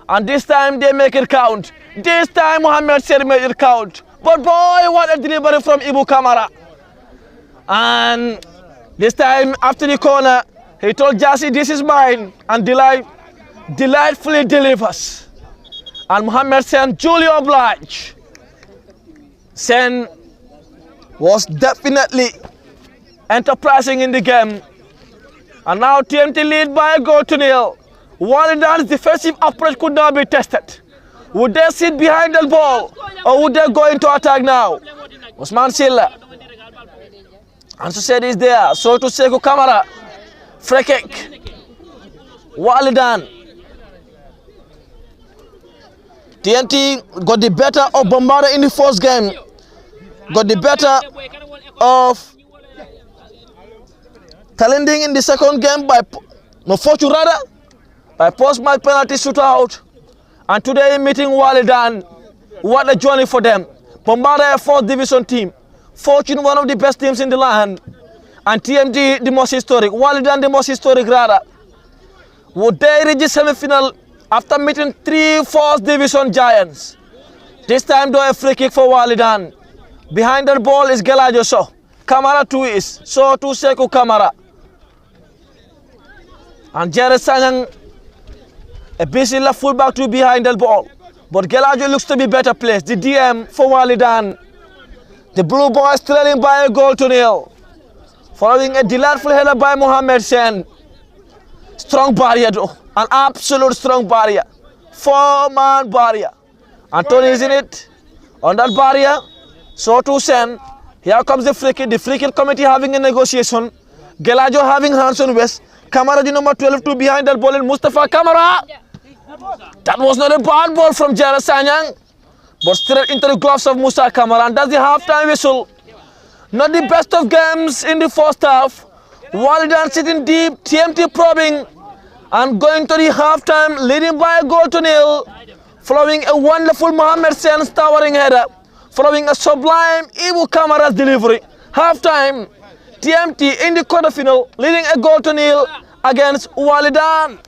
And this time they make it count. This time Mohamed Sen made it count. But boy, what a delivery from Ibu Kamara. And this time after the corner, he told Jassi, this is mine. And delightfully delivers. And Mohamed Sen duly obliged. Sen was definitely enterprising in the game. And now TMT lead by a goal to nil. Wallidan's defensive approach could not be tested. Would they sit behind the ball or would they go into attack now? Usman Silla. Ansu said is there. So to Sekou Kamara. Free kick. Wallidan. TNT got the better of Bombarda in the first game. Got the better of Kalending in the second game by post-match penalty shootout. And today meeting Wallidan. What a journey for them. Bombarda, a 4th division team. Fortune, one of the best teams in the land. and TMT the most historic, Wallidan the most historic rather, would they reach the semi-final after meeting 3 First Division giants. This time though a free kick for Wallidan. Behind the ball is Gelajo So. Kamara 2 is So to Seku Kamara. And Jared Sanyang a busy left fullback to behind the ball. But Gelajo looks to be better placed. The DM for Wallidan. The Blue Boys trailing by a goal to nil. Following a delightful header by Mohamed Sen. Strong barrier though. An absolute strong barrier. 4-man barrier. Anthony is in it. On that barrier. So to Sen. Here comes the free kick. The free kick committee having a negotiation. Gelajo having hands on West. Kamara the number 12 to behind that ball in Mustafa Kamara. That was not a bad ball from Jared Sanyang. But straight into the gloves of Musa Kamara. And that's the half-time whistle. Not the best of games in the first half. Wallidan sitting deep. TMT probing. And going to the half-time leading by a goal to nil. Following a wonderful Mohamed Sen's towering header. Following a sublime Ibu Kamara's delivery. Half-time. TMT in the quarterfinal leading a goal to nil against Wallidan.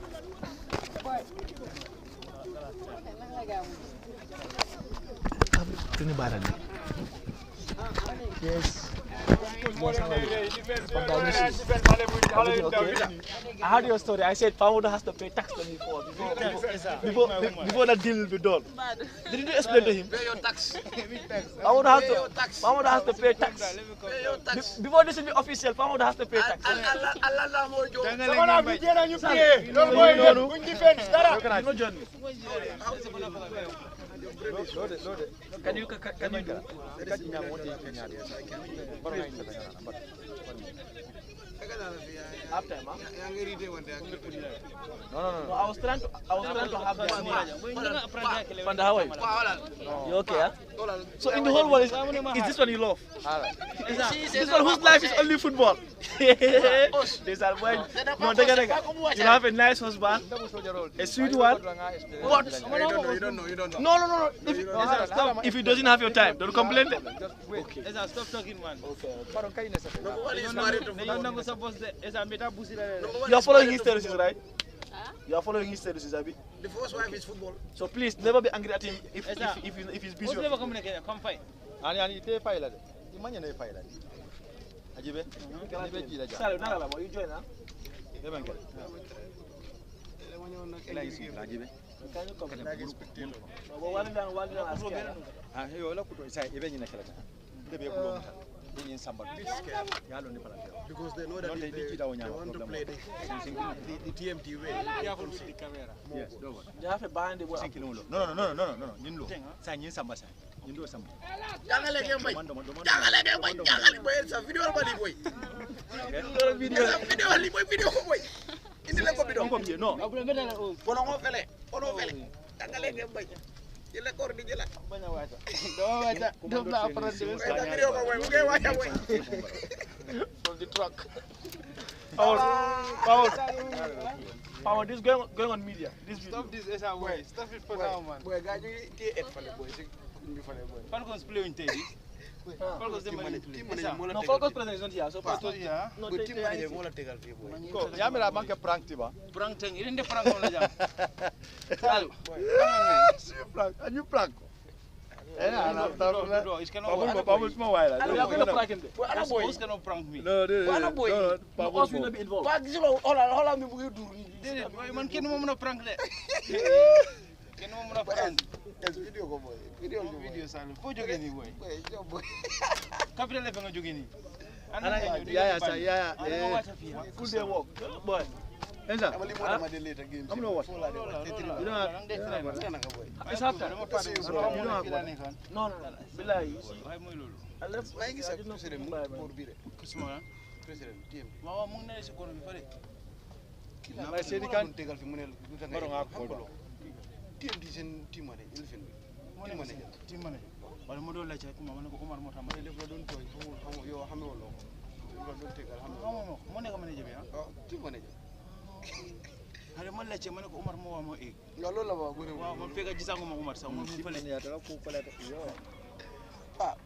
Yes. I heard your story. I said Pamuda has to pay tax to me before the deal will be done. Didn't you explain to him? Pay your tax. Pamuda has to pay tax. Before this will be official, Pamuda has to pay tax. Can you after, huh? No. I was trying to have this name. Panda, how are you? You okay, huh? So in the whole world, is this one you love? This one whose life is only football. These are boy. No, you have a nice husband, a sweet one. What? You don't know. No. If he doesn't have your time, don't complain. Okay. Stop talking, man. Okay. Nobody is married to You are following his statuses, right? You are following his statuses, Abi. The first wife is football. So please never be angry at him if he's busy. Come fight. Ani te fayla de. Imanya ne fayla de. Ajibe? Salut, nala la, you join, huh? Debanke. Ela isi ajibe. Can you come? Wallidan ask. Ah, yo la kuto sai ibe nyina kala. Debe bulo. Yin samba. Yalo ni pala. Because they know that if they want to play the TMT way. Careful with the camera. Yes, do what? You have a behind the wall. No. Yin lo. Sa yin samba sa. Yin do samba. Jangale ke bay. Jangale boy sa video ba di boy. Video ko boy. Indi la ko bidon. No. Bono mo fele. Jangale ke bay. Jela kor di jela. Banya wata. Do wata. Do la apprendre. Video ko boy. Mu ngay wacha boy. From the truck. Power, this is going on media. This video. Stop this as a way. Stop it for now, man. Boy, gañu té et fale boy. Indi fale boy. Falcons play in Teddy. Falcons de mani. No, Falcons president is not here, so far. Yeah. No, But team manager mo la tegal fi boy. Ko yamira banke prank tiba. Prank thing. Irin de prank on la jam. Salu. Prank. Anyu prank. No, it's cannot. Pablo small while. We are going to prank him. Boy, ana boy. Who's cannot prank me? No, boy. No, us will not be involved. Ba gislo hola mi bu dur ni. Man kenn mo meuna prank de. Kenn mo meuna prank. Es video ko boy. Video Salu. Fo joge ni boy. Boy. Capital la nga joge ni. Yeah. Cool day walk. Boy. Enza. Amali mo dama de later game. I'm no what. You know what? It's after. No. Billahi. I left. Why is it president pour bire? Kusuma. President team. Mama mu ngi ne ci kono bi fare. May sedi kan tegal fi mu ne lu baro nga ko. Team di sen team ne ilfin. Team manager. Wala mo do la ci kuma man ko Omar mota ma Def la don toy xam yo xamé wolo. Ko don tegal xam. mo nekk manager bi ha. Team manager. Hale man la ci man ko Omar mo wa mo e. Nga loolu la ba bu waaw man fekk gisangu ma Omar sax mo fele. Ya dara ko pala yo.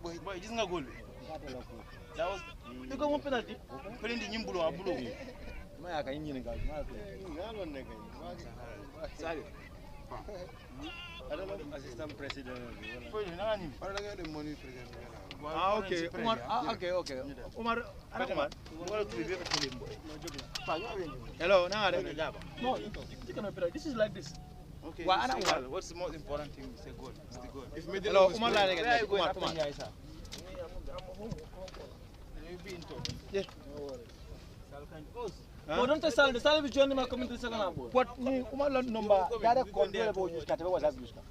Boy Boy gis nga goal bi. That was you got one penalty. Putting the nyimbulo abulo. Maya kan yin ga ma ko. Sorry. I don't know assistant president. For you nani? The money president. Ah okay. Umar okay. Umar Fatima. Wala tu bibi ka tilim boy. hello na are. No, you cannot play. This is like this. Okay. Wa ana Umar. What's the most important thing? It's a goal. It's the goal. If middle Hello of Umar la ga Umar. You be in top. Yeah. No, don't tell Sal. The Sal will join my community second half. What ni Umar la number dare control bo use ka te wa zabi use ka.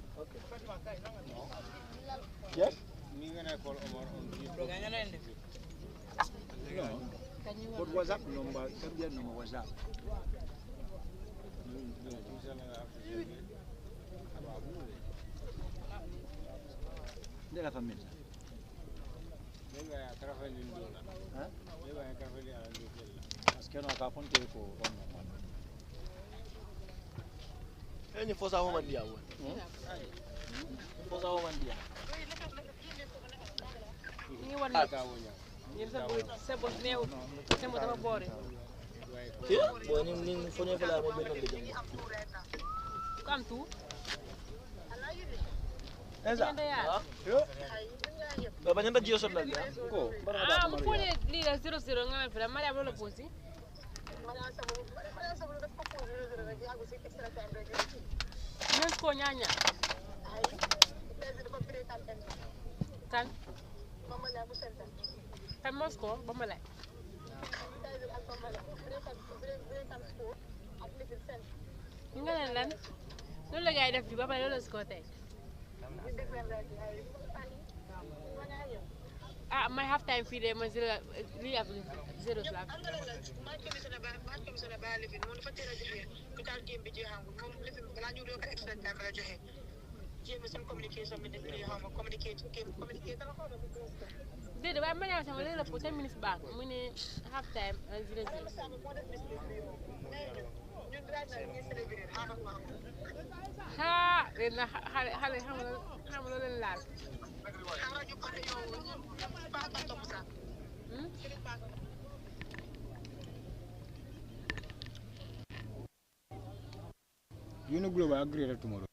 Yes? me gonna call Omar on No. What WhatsApp number? Can number WhatsApp. Dia kata min. Hah? Sekarang aku pun kira ko on. Any force a woman dia. Force a woman dia. Ni wonna ni sa bos neew te mo dafa boore Boy ni fonye fala mo be no de. kam tu Eza. Baba nyanda jiyo son dal ya. Ko. mo fone li la 00 nga fa mari am lo posi nes ko nyanya kan kan Moscow ba ma lay nga ne lan loolu la gaay def di ba pare loolu ko tey ah my half time fii de ma zero lii ak zero slav déedéet waaye ma ñëw sama léegi la pour 10 minutes back mu ne half time 0-0 ha leen na xale xam nga leen laal You know global agree tomorrow.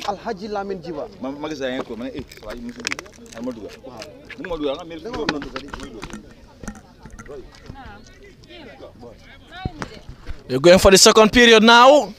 Alhaji Lamin Jiwa. You're going for the second period now.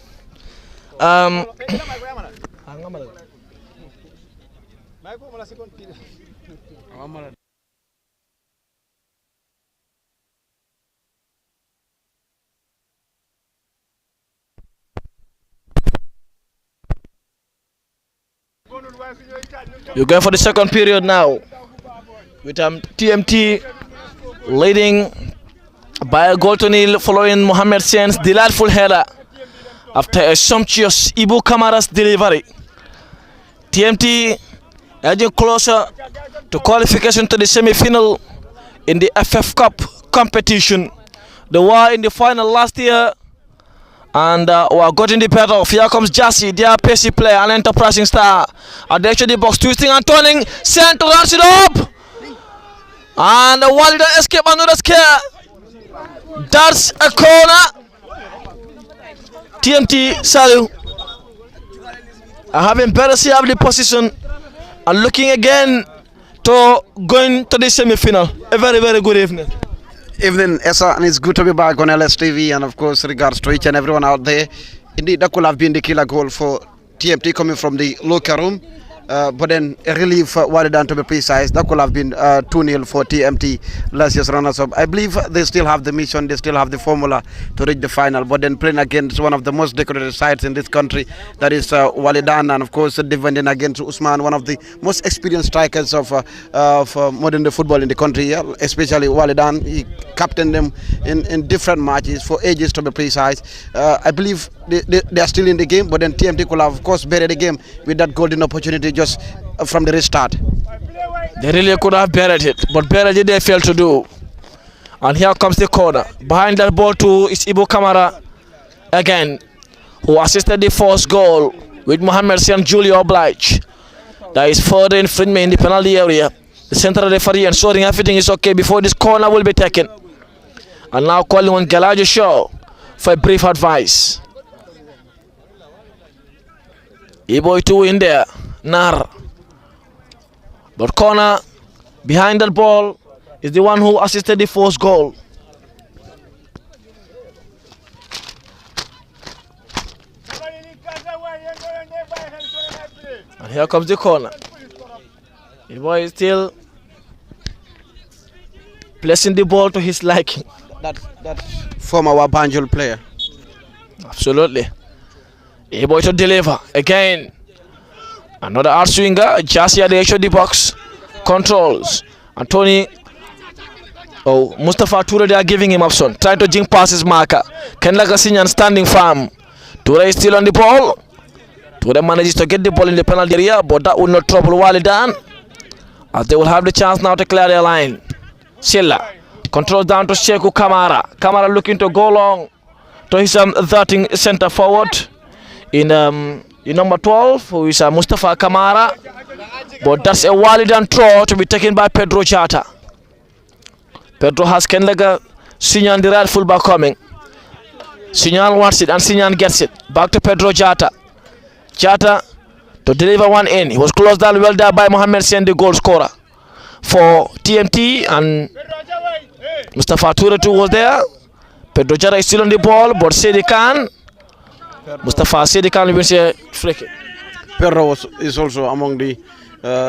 You're going for the second period now with TMT leading by a goal to nil following Mohamed Sen's delightful header after a sumptuous Ibu Kamara's delivery. TMT edging closer to qualification to the semi-final in the FF Cup competition. They were in the final last year and were getting the better of. Here comes Jassy, their pacey player, an enterprising star. At the edge of the box, twisting and turning, Sent runs it up, and the Wallidan escape another scare. That's a corner. TMT Salu are having better see of the position and looking again to going to the semi-final. A very, very good evening. Evening, Esa, and it's good to be back on LSTV, and of course, regards to each and everyone out there. Indeed, that could have been the killer goal for TMT coming from the locker room. But then a relief for Wallidan, to be precise. That could have been 2-0 for TMT, last year's runners-up. I believe they still have the mission, they still have the formula to reach the final. But then playing against one of the most decorated sides in this country, that is Wallidan, and of course defending against Usman, one of the most experienced strikers of modern day football in the country, especially Wallidan. He captained them in different matches for ages, to be precise. I believe they are still in the game, but then TMT could have, of course, buried the game with that golden opportunity just from the restart. They really could have buried it, but buried it they failed to do. And here comes the corner. Behind that ball too is Ibu Kamara again, who assisted the first goal with Mohamed Sian Julio Oblige. That is further infringement in the penalty area. The central referee ensuring everything is okay before this corner will be taken. And now calling on Galajo Shaw for a brief advice. Iboy too in there. Nar. But corner behind that ball is the one who assisted the first goal. And here comes the corner. Iboy is still placing the ball to his liking. That former Banjul player. Absolutely. Able to deliver again. Another hard swinger. Jassy at the edge of the box. Controls. Anthony. Oh, Mustafa Toure, they are giving him option. Trying to jink past his marker. Kenla Gasignan standing firm. Toure is still on the ball. Toure manages to get the ball in the penalty area, but that will not trouble Wallidan, as they will have the chance now to clear their line. Silla. Controls down to Sheku Kamara. Kamara looking to go long to his 13 centre forward. In number 12, who is Mustafa Kamara, but that's a Wallidan throw to be taken by Pedro Jata. Pedro has Kenlega, Sinyan the right fullback coming. Sinyan wants it and Sinyan gets it. Back to Pedro Jata. Jata to deliver one in. He was closed down well there by Mohamed Sen, the goal scorer for TMT, and Mustafa Toure too was there. Pedro Jata is still on the ball, but Sedi Khan. Mustafa Sedi Khan will say free kick. Pedro is also among the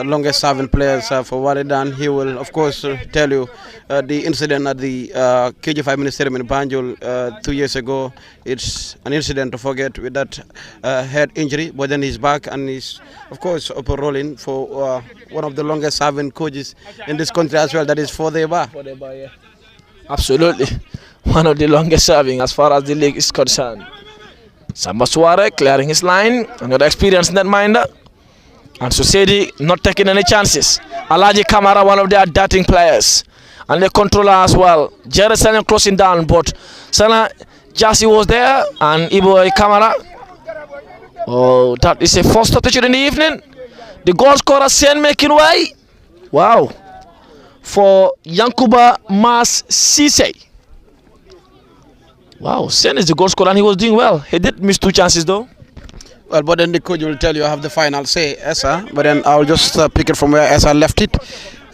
longest serving players for Wallidan. He will, of course, tell you the incident at the KG5 Ministerium in Banjul 2 years ago. It's an incident to forget with that head injury, but then he's back and he's, of course, upper rolling for one of the longest serving coaches in this country as well, that is Fodeba. Yeah. Absolutely. One of the longest serving as far as the league is concerned. Samba Suare clearing his line, another experienced netminder. And Susedi not taking any chances. Alaji Kamara, one of their darting players. And the controller as well. Jerusalem closing down, but Sana Jassy was there and Ibo Kamara. Oh, that is a first touch in the evening. The goal scorer Sen making way. Wow. for Yankuba Mas Sise. Wow, Sen is the goal scorer and he was doing well. He did miss 2 chances though. Well, but then the coach will tell you I have the final say, Esa. But then I'll just pick it from where Esa left it.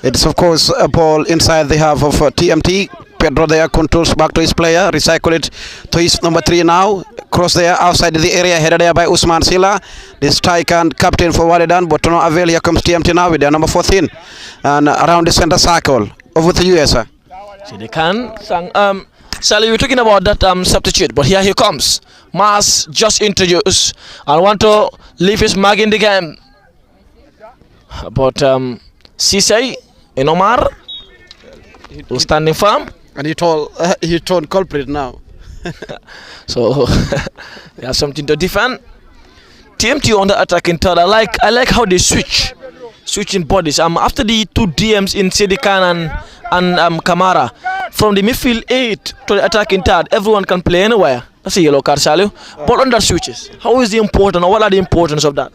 It's of course a ball inside the half of TMT. Pedro there controls back to his player, recycle it to his number 3 now. Cross there outside the area, headed there by Usman Silla, the striker and captain for Wallidan, but to no avail. Here comes TMT now with their number 14 and around the center circle. Over to you, Esa. So they can. Sally, we were talking about that substitute, but here he comes. Mas just introduced and want to leave his mark in the game. But Sisei and Omar was standing firm. And he turned culprit now. So they have something to defend. TMT on the attacking third. I like how they switching bodies. After the 2 DMs in Sedikan and Kamara, from the midfield 8 to the attacking third, everyone can play anywhere. That's a yellow card, Salu. But on that switches, how is the importance, or what are the importance of that?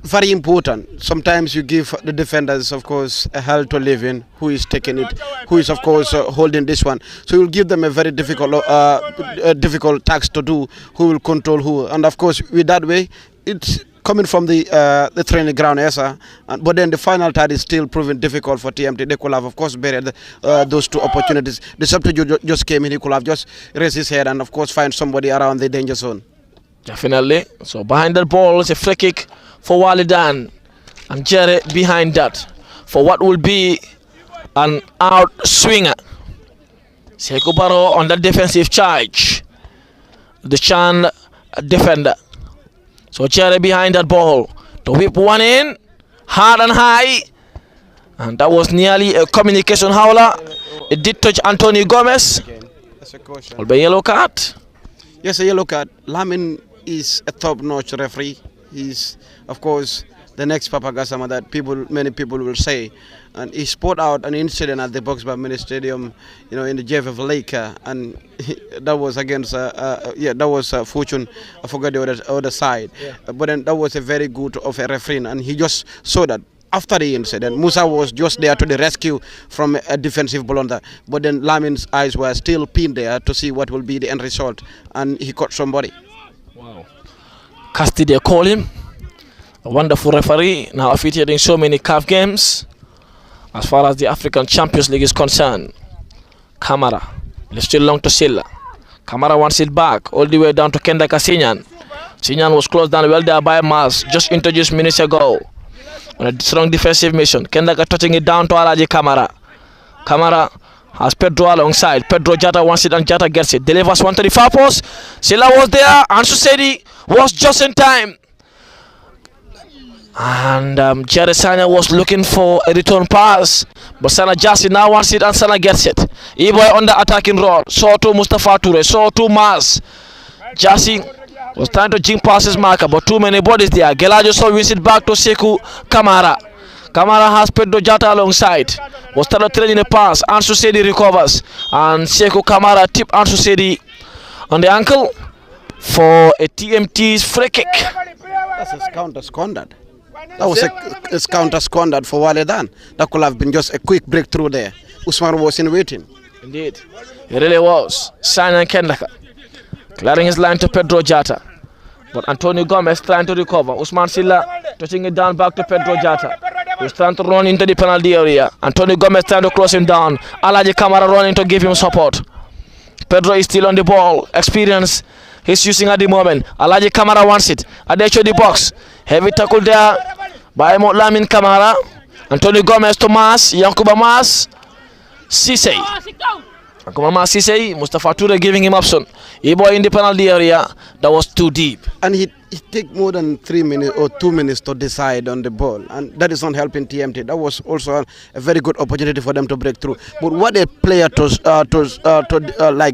Very important. Sometimes you give the defenders, of course, a hell to live in. Who is taking it? Who is, of course, holding this one? So you'll give them a very difficult task to do. Who will control who? And of course, with that way, it's coming from the training ground, yes, sir. But then the final third is still proving difficult for TMT. They could have, of course, buried those 2 opportunities. The substitute just came in. He could have just raised his head and, of course, find somebody around the danger zone. Definitely. So behind that ball is a free kick for Wallidan, and Jerry behind that for what will be an out swinger. Sekou Barrow on the defensive charge, the Chan defender. So Jerry behind that ball to whip one in hard and high, and that was nearly a communication howler. It did touch Antonio Gomez. Will be a yellow card. Yes, a yellow card. Lamin is a top-notch referee. He's, of course, the next Papa Gassama that many people will say. And he spot out an incident at the Boxbar Mini Stadium, in the JFF Lake, and that was against, that was Fortune. I forgot the other side. Yeah. But then that was a very good of a referee, and he just saw that. After the incident, Musa was just there to the rescue from a defensive blunder. But then Lamin's eyes were still pinned there to see what will be the end result, and he caught somebody. Wow. Casti, they call him a wonderful referee, now officiating so many CAF games. As far as the African Champions League is concerned, Kamara, it's still long to Silla. Kamara wants it back all the way down to Kendaka Sinyan. Sinyan was closed down well there by Mas, just introduced minutes ago on a strong defensive mission. Kendaka touching it down to Alaji Kamara. Kamara has Pedro alongside. Pedro Jata wants it and Jata gets it. Delivers one to the far post. Silla was there. Ansu Sedi was just in time. And Jerry Sanya was looking for a return pass, but Sana Jassi now wants it and Sana gets it. E-boy on the attacking rod. Saw to Mustafa Toure, saw to Mas. Jassi was trying to jink past his marker, but too many bodies there. Gelajo saw wins it back to Sekou Kamara. Kamara has Pedro Jata alongside. Was started trailing a pass. Ansu Sedi recovers, and Sekou Kamara tipped Ansu Sedi on the ankle for a TMT's free kick. That's a counter-squandered. That was a counter-squandered for Wallidan. That could have been just a quick breakthrough there. Usman was in waiting. Indeed, it really was. Sanya Kendaka clearing his line to Pedro Jata, but Antonio Gomez trying to recover. Usman Silla touching it down back to Pedro Jata. He's trying to run into the penalty area. Antonio Gomez trying to close him down. Alaji Kamara running to give him support. Pedro is still on the ball. Experience he's using at the moment. Alaji Kamara wants it. Adecho the box. Heavy tackle there by Lamin Kamara. Antonio Gomez to Mas. Yankuba Mas. Sisei. Yankuba Mas Sisei. Mustafa Toure giving him option. E-boy in the penalty area. That was too deep. And he take more than 3 minutes or 2 minutes to decide on the ball, and that is not helping TMT. That was also a very good opportunity for them to break through. But what a player to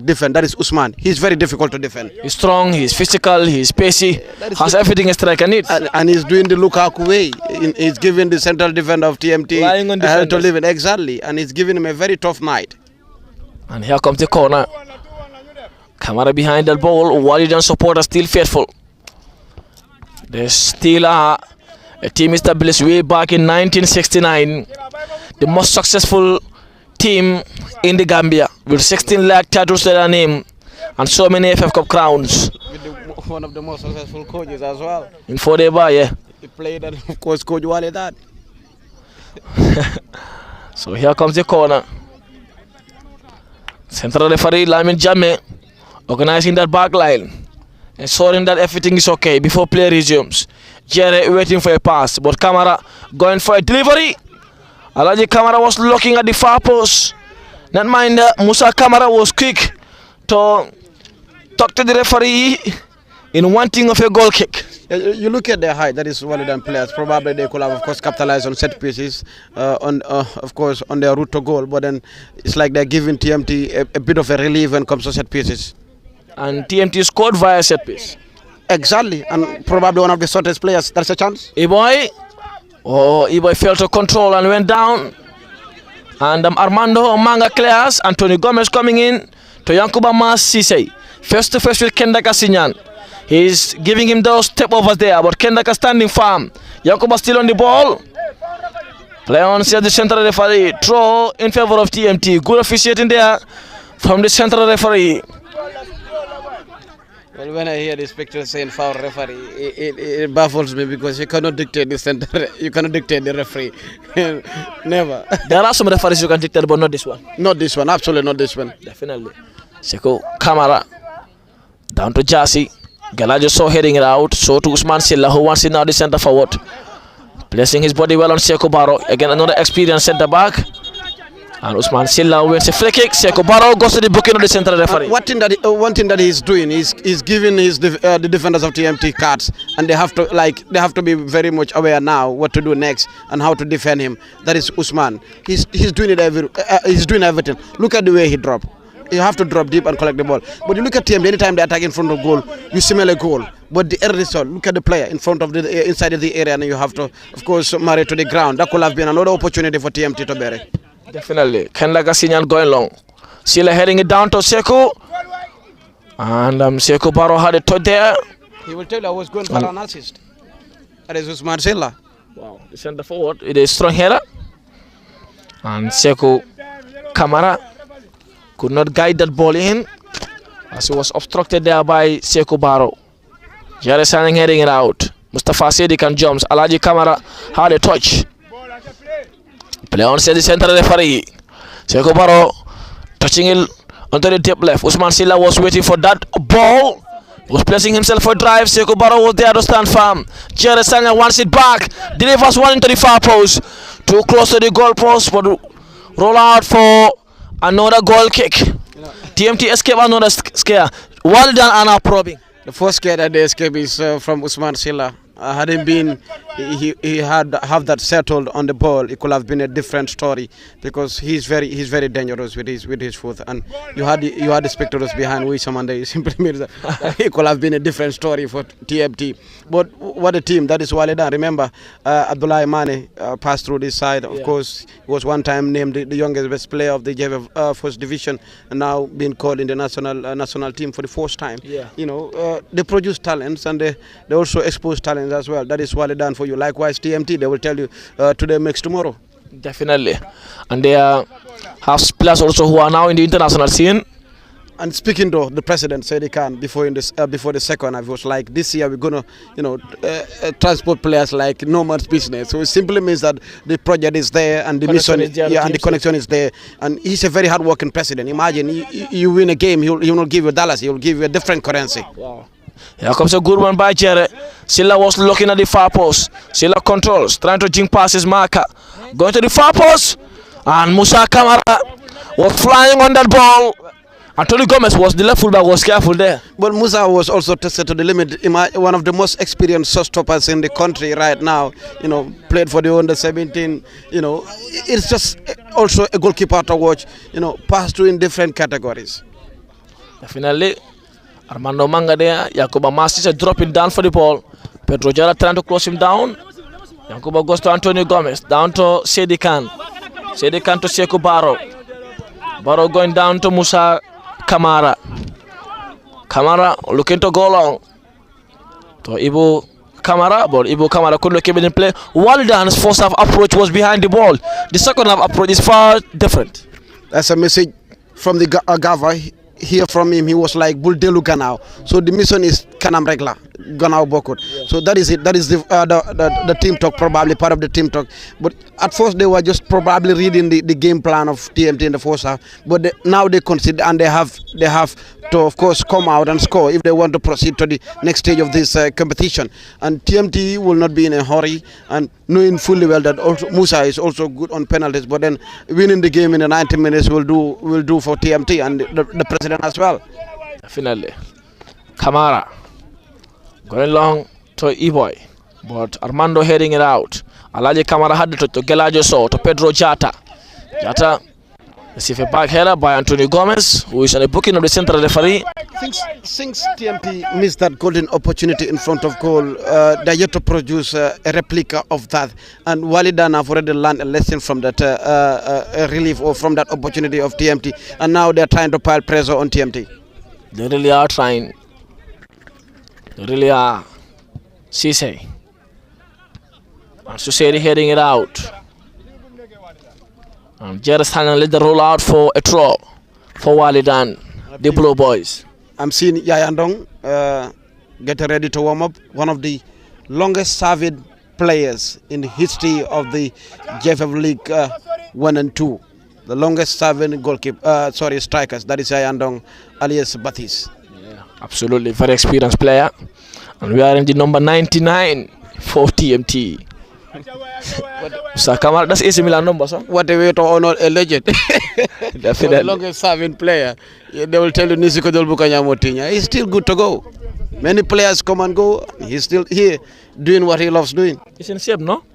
defend, that is Usman. He's very difficult to defend. He's strong, he's physical, he's pacey, has everything a striker needs. And he's doing the Lukaku way. He's giving the central defender of TMT to live in. Exactly, and he's giving him a very tough night. And here comes the corner. Kamara behind the ball. Wallidan supporters still faithful. They still are a team established way back in 1969. The most successful team in the Gambia with 16 lakh titles to their name and so many FF Cup crowns. With one of the most successful coaches as well. In Fodeba, yeah. He played, and of course, Coach Wallidan. So here comes the corner. Central referee Lamin Jammeh organizing that back line, ensuring that everything is okay before play resumes. Jerry waiting for a pass, but Kamara going for a delivery. Alaji Kamara was looking at the far post. Not mind Musa Kamara was quick to talk to the referee in wanting of a goal kick. You look at their height, that is Wallidan players. Probably they could have, of course, capitalized on set pieces, of course, on their route to goal. But then it's like they're giving TMT a bit of a relief when it comes to set pieces. And TMT scored via set piece. Exactly, and probably one of the shortest players. That's a chance. Eboy failed to control and went down. And Armando Manga clears. Antonio Gomez coming in to Yankuba Mas Sisei. Face to face with Kendaka Sinyan. He's giving him those step overs there, but Kendaka standing firm. Yankuba still on the ball. Play on, says the central referee. Throw in favor of TMT. Good officiating there from the central referee. Well, when I hear this picture saying foul referee, it baffles me because you cannot dictate the center. You cannot dictate the referee. Never. There are some referees you can dictate, but not this one. Not this one. Absolutely not this one. Definitely. Seko Kamara down to Jassy. Galajo saw heading it out. So to Usman Silla, who wants it now the center forward. Placing his body well on Seko Barrow. Again, another experienced center back. And Usman Silla wins a free kick. Seko Barrow goes to the booking of the central referee. One thing that he's doing is giving the defenders of TMT cards, and they have to be very much aware now what to do next and how to defend him. That is Usman. He's doing it he's doing everything. Look at the way he dropped. You have to drop deep and collect the ball. But you look at TMT, anytime they attack in front of goal, you smell a goal. But the end result, look at the player in front of inside of the area, and you have to, of course, marry to the ground. That could have been another opportunity for TMT to bury. Definitely. Kendaka Sinyan going long. Silla heading it down to Seko. And Seko Barrow had a touch there. He will tell you I was going for an assist. That is Usman Silla. Wow. The center forward with a strong header. And Seko Kamara could not guide that ball in as he was obstructed there by Seko Barrow. Jare Saning heading it out. Mustafa Sedikan jumps. Alaji Kamara had a touch. Play on, says the central referee. Seko Barrow touching it onto the deep left. Usman Silla was waiting for that ball. Was placing himself for drive. Seko Barrow was there to stand firm. Jare Saning wants it back. Delivers one into the far post. Too close to the goal post, but roll out for another goal kick. TMT escape another scare. Wallidan are now probing. The first scare that they escape is from Usman Silla. Had he been, he had have that settled on the ball, it could have been a different story because he's very dangerous with his foot, and you had the spectators behind Wissam, and they simply means that it could have been a different story for TMT. But what a team, that is Wallidan. Remember, Abdullah Mane passed through this side. Of course, he was one time named the youngest best player of the JV First Division, and now being called in the national team for the first time. Yeah. You know, they produce talents, and they also expose talents as well. That is Wallidan for you. Likewise, TMT, they will tell you today makes tomorrow. Definitely. And they have players also who are now in the international scene. And speaking though, the president said he can before the second half, he was like, this year we're gonna, transport players like no man's business. So it simply means that the project is there and the mission is there, and the connection is there. And he's a very hard-working president. Imagine you win a game, he will not give you dollars, he will give you a different currency. Wow. Here comes a good one by Jere. Silla was looking at the far post. Silla controls, trying to jink past his marker. Going to the far post. And Musa Kamara was flying on that ball. Antonio Gomez was the left fullback, was careful there. But Musa was also tested to the limit. One of the most experienced shot stoppers in the country right now. Played for the under-17. It's just also a goalkeeper to watch. Passed through in different categories. Definitely. Armando Manga there. Yankuba Mastis dropping down for the ball. Pedro Jara trying to close him down. Yankuba goes to Antonio Gomez. Down to Sedikan. Sedikan to Seko Barrow. Barrow going down to Musa Kamara. Kamara looking to go long to Ibu Kamara, but Ibu Kamara couldn't keep it in play. Wallidan's first half approach was behind the ball. The second half approach is far different. That's a message from the Gava. Hear from him, he was like Buldelu Ganao. So the mission is Kanam Regla, Ganao Bokut. So that is it. That is the team talk, probably part of the team talk. But at first they were just probably reading the game plan of TMT in the first half. But now they consider, and they have to, of course, come out and score if they want to proceed to the next stage of this competition. And TMT will not be in a hurry, and knowing fully well that also Musa is also good on penalties. But then winning the game in the 90 minutes will do for TMT and the president as well. Definitely. Kamara going long to E-boy, but Armando heading it out. Alaji Kamara had to Gelajo so to Pedro Jata. Jata receive a back header by Antonio Gomez, who is on the booking of the central referee. Since TMT missed that golden opportunity in front of goal, they yet to produce a replica of that. And Wallidan have already learned a lesson from that relief or from that opportunity of TMT. And now they're trying to pile pressure on TMT. They really are trying. They really are. Cisse. And Susedi heading it out. And Jerry Stanley let the roll out for a throw for Wallidan, the Blue Boys. I'm seeing Yayandong get ready to warm up. One of the longest serving players in the history of the JFF League 1 and 2. The longest serving strikers. That is Yayandong alias Batis. Yeah, absolutely, very experienced player. And we are in the number 99 for TMT. Sir Kamara, that's AC Milan number, sir. What a way to honor a legend. Definitely. The longest serving player. They will tell you Nisiko Dolbukanya Motinha. He's still good to go. Many players come and go. He's still here doing what he loves doing. He's in shape, no?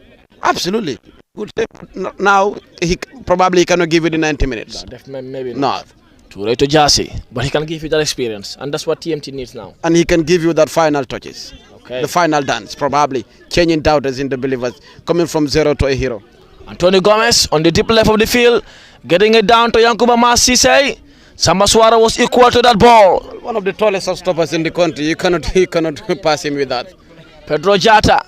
Absolutely. Good shape. Now, he probably cannot give you the 90 minutes. No, maybe not. No. Too late to Jassy, but he can give you that experience. And that's what TMT needs now. And he can give you that final touches. Okay. The final dance, probably. Changing doubters in the believers. Coming from zero to a hero. Antonio Gomez on the deep left of the field. Getting it down to Yankuba Masise. Samba Suara was equal to that ball. One of the tallest stoppers in the country. You cannot pass him with that. Pedro Jata.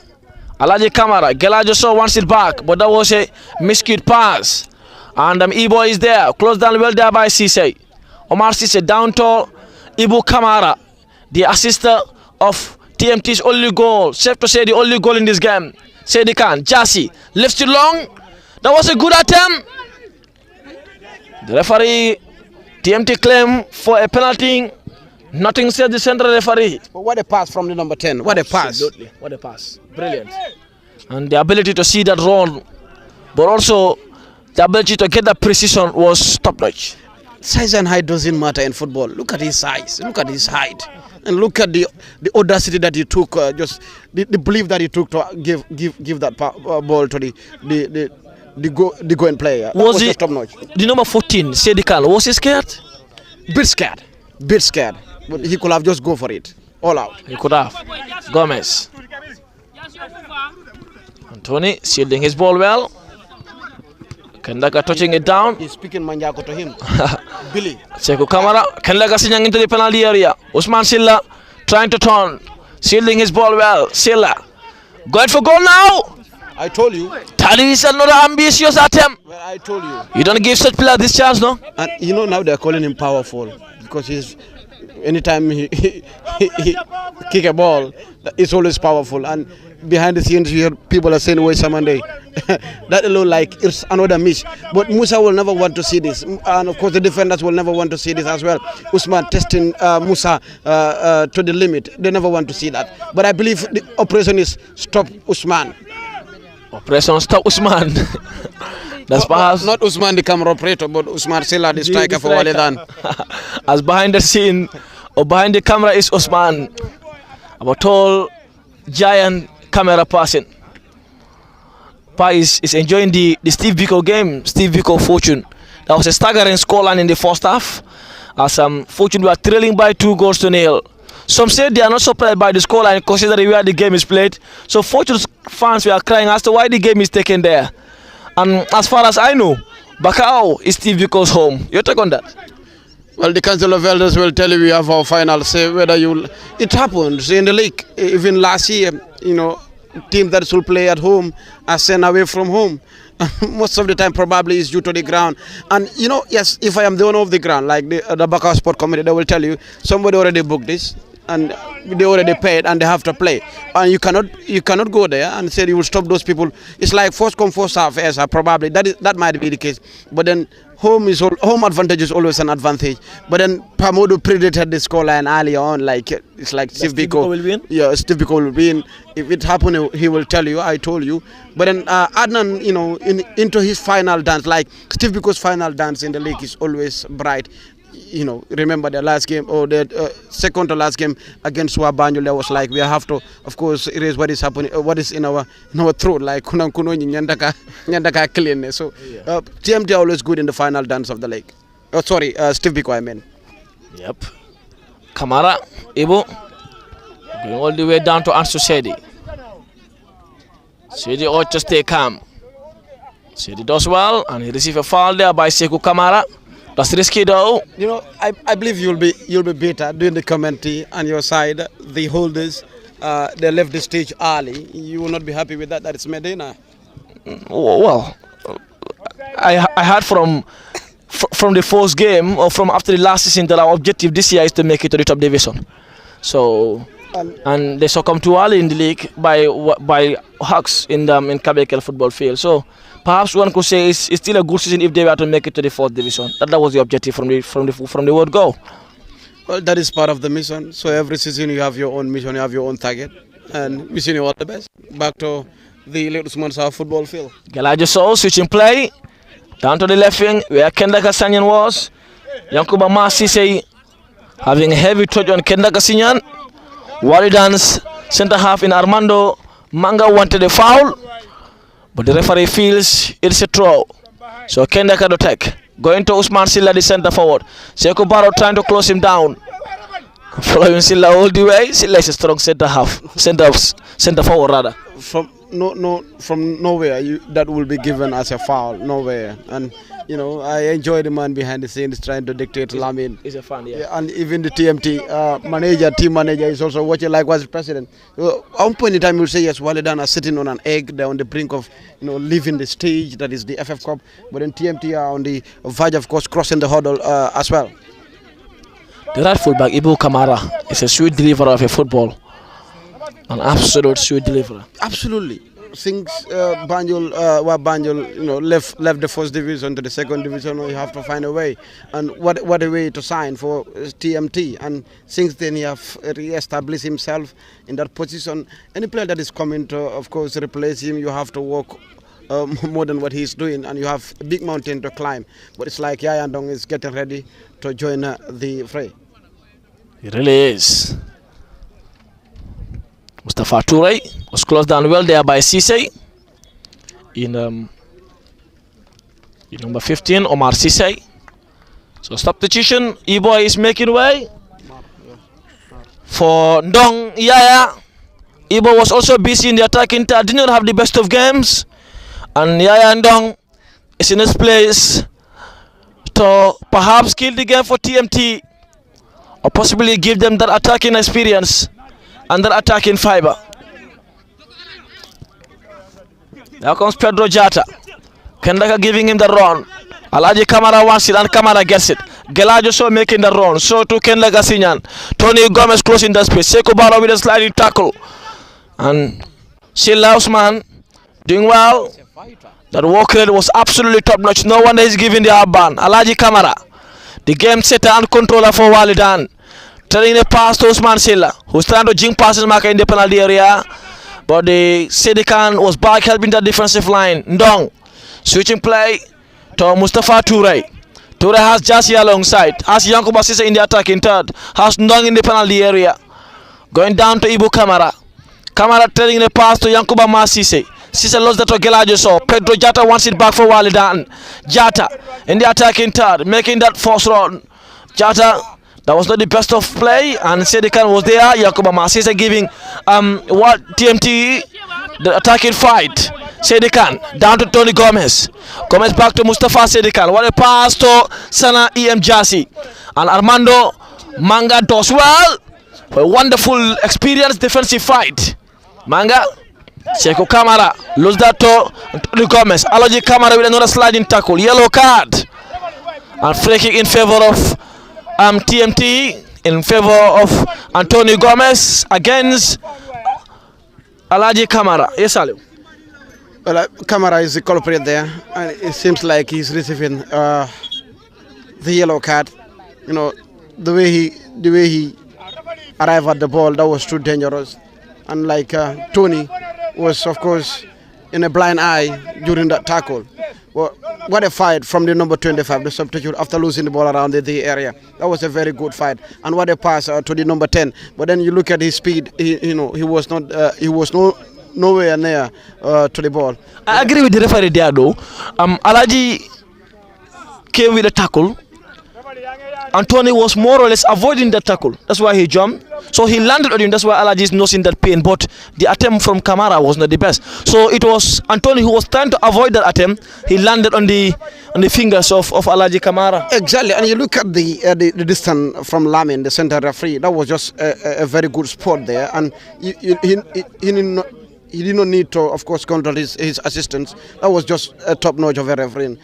Alaji Kamara. Gelajo wants it back, but that was a miscued pass. And E-boy is there. Close down well there by Cisse. Omar Cisse down to Ibu Kamara, the assister of TMT's only goal. Safe to say the only goal in this game. Sedi Khan, Jassy, lifts it long. That was a good attempt. The referee, TMT claim for a penalty. Nothing said the central referee. But what a pass from the number 10. What a pass. Absolutely. What a pass. Brilliant. And the ability to see that run, but also the ability to get that precision was top-notch. Size and height doesn't matter in football. Look at his size. Look at his height. And look at the audacity that he took, just the belief that he took to give that ball to the going player. Was just top notch. The number 14, Sedi Khan, was he scared? Bit scared. But he could have just go for it, all out. He could have. Gomez. Anthony shielding his ball well. Kendaka touching it down. He's speaking Manjako to him. Billy. Sekou Kamara. Kendaka singing into the penalty area. Usman Silla trying to turn. Shielding his ball well. Silla. Going for goal now. I told you. That is another ambitious attempt. Well, I told you. You don't give such player this chance, no? And you know now they're calling him powerful because he's anytime he kick a ball, it's always powerful. And behind the scenes, you hear people are saying, "Wait, Samande." That alone, like, it's another miss. But Musa will never want to see this, and of course the defenders will never want to see this as well. Usman testing Musa to the limit. They never want to see that. But I believe the operation is stop Usman. Operation stop Usman. That's perhaps not Usman the camera operator, but Usman Silla the striker for Wallidan. As behind the scene or behind the camera is Usman, our tall giant camera person. Pa is enjoying the Steve Biko game, Steve Biko Fortune. That was a staggering scoreline in the first half. As Fortune were trailing by 2-0. Some said they are not surprised by the scoreline considering where the game is played. So Fortune's fans were crying as to why the game is taken there. And as far as I know, Bakau is Steve Biko's home. Your take on that? Well, the Council of Elders will tell you we have our final say whether you. It happens in the league. Even last year, you know, teams that should play at home are sent away from home. Most of the time probably is due to the ground. And you know, yes, if I am the owner of the ground, like the Bakau Sport Committee, they will tell you somebody already booked this and they already paid and they have to play. And you cannot go there and say you will stop those people. It's like first come first serve, yes, probably that might be the case. But then home advantage is always an advantage. But then Pamodu predated the scoreline early on, like it's like Steve Biko will win. Yeah, Steve Biko will win. If it happened, he will tell you. I told you. But then Adnan, you know, into his final dance, like Steve Biko's final dance in the league is always bright. You know, remember the last game or the second to last game against Wabanjul, there was like we have to, of course, erase what is happening, what is in our throat, like kunang kuno nyandaka clean. So TMT are always good in the final dance of the league. Oh, sorry, Steve Biko, I mean. Yep. Kamara, Ibu, going all the way down to Ansu Sedi. Sedi ought to stay calm. Sedi does well, and he receives a foul there by Sekou Kamara. That's risky though. You know, I believe you'll be better doing the commentary on your side. The holders, they left the stage early. You will not be happy with that. That is Medina. Well, I heard from the first game or from after the last season that our objective this year is to make it to the top division. So and they succumbed too early in the league by Hawks in Kabekel football field. So perhaps one could say it's still a good season if they were to make it to the 4th division. That was the objective from the word go. Well, that is part of the mission. So every season you have your own mission, you have your own target, and wishing you all the best. Back to the Late Usman Shah football field. Gelajo Sow switching play down to the left wing where Kenda Kasanyan was. Yankuba Masise having a heavy touch on Kenda Kasanyan. Wallidan's centre half in Armando Manga wanted a foul, but the referee feels it's a throw. So Kenda can attack. Going to Usman Silla, the centre forward. Sekou Barrow trying to close him down. Following Silla all the way. Silla is a strong centre half, centre forward rather. From nowhere that will be given as a foul. Nowhere. And you know, I enjoy the man behind the scenes trying to dictate Lamin. It's a fun, yeah. And even the TMT team manager is also watching, like was the president. At one point in time, you'll say yes, Wallidan are sitting on an egg. They're on the brink of, you know, leaving the stage. That is the FF Cup. But then TMT are on the verge, of course, crossing the hurdle as well. The right fullback Ibu Kamara is a sweet deliverer of a football. An absolute sweet deliverer. Absolutely. Since Banjul, you know, left the 1st division to the 2nd division, you have to find a way. And what a way to sign for TMT. And since then, he have re-established himself in that position. Any player that is coming to, of course, replace him, you have to work more than what he's doing, and you have a big mountain to climb. But it's like Yaya Ndong is getting ready to join the fray. He really is. Mustafa Toure was closed down well there by Cisse. In number 15, Omar Cisse. So substitution, E-Boy is making way for Ndong Yaya. E-Boy was also busy in the attacking third, did not have the best of games. And Yaya Ndong is in his place to perhaps kill the game for TMT or possibly give them that attacking experience and that attacking fiber. Now comes Pedro Jata. Kendaka giving him the run. Alaji Kamara wants it and Kamara gets it. Gelajo Sow making the run. So to Kendaka Sinyan. Tony Gomez closing the space. Sekou Barrow with a sliding tackle. And Silla Usman doing well. That work rate was absolutely top notch. No wonder he's giving the outbound. Alaji Kamara, the game setter and controller for Wallidan. Turning a pass to Usman Silla, who's trying to jink passes marker in the penalty area. But the Sedikan was back helping the defensive line. Ndong, switching play to Mustafa Toure. Toure has Jassi alongside. Has Yankuba Cisse in the attacking third. Has Ndong in the penalty area. Going down to Ibu Kamara. Kamara turning a pass to Yankuba Masise. Cisse lost that to Gelajo Sow. Pedro Jata wants it back for Wallidan. Jata in the attacking third, making that first run. Jata, that was not the best of play, and Sedikan was there. Yankuba Masise giving what TMT the attacking fight. Sedikan down to Tony Gomez. Gomez back to Mustafa Sedikan. What a pass to Sana EM Jassi. And Armando Manga does well. For a wonderful experience defensive fight. Manga Sekou Camara lose that to Anthony Gomez. Alaji Camara with another sliding tackle. Yellow card. And free kick in favor of TMT. In favor of Anthony Gomez against Alaji Camara. Yes, Alu. Well, Camara is the culprit there, and it seems like he's receiving the yellow card. You know, the way he arrived at the ball, that was too dangerous. And like Tony was, of course, in a blind eye during that tackle. Well, what a fight from the number 25, the substitute, after losing the ball around the area. That was a very good fight. And what a pass to the number 10. But then you look at his speed. He was nowhere near to the ball. I agree with the referee there, though. Alaji came with a tackle. Anthony was more or less avoiding the tackle. That's why he jumped. So he landed on him. That's why Alaji is nursing that pain. But the attempt from Camara was not the best. So it was Anthony who was trying to avoid that attempt. He landed on the fingers of Alaji Camara. Exactly. And you look at the distance from Lamin, the center referee. That was just a very good spot there. And he did not need to, of course, control his assistants. That was just a top notch of a referee.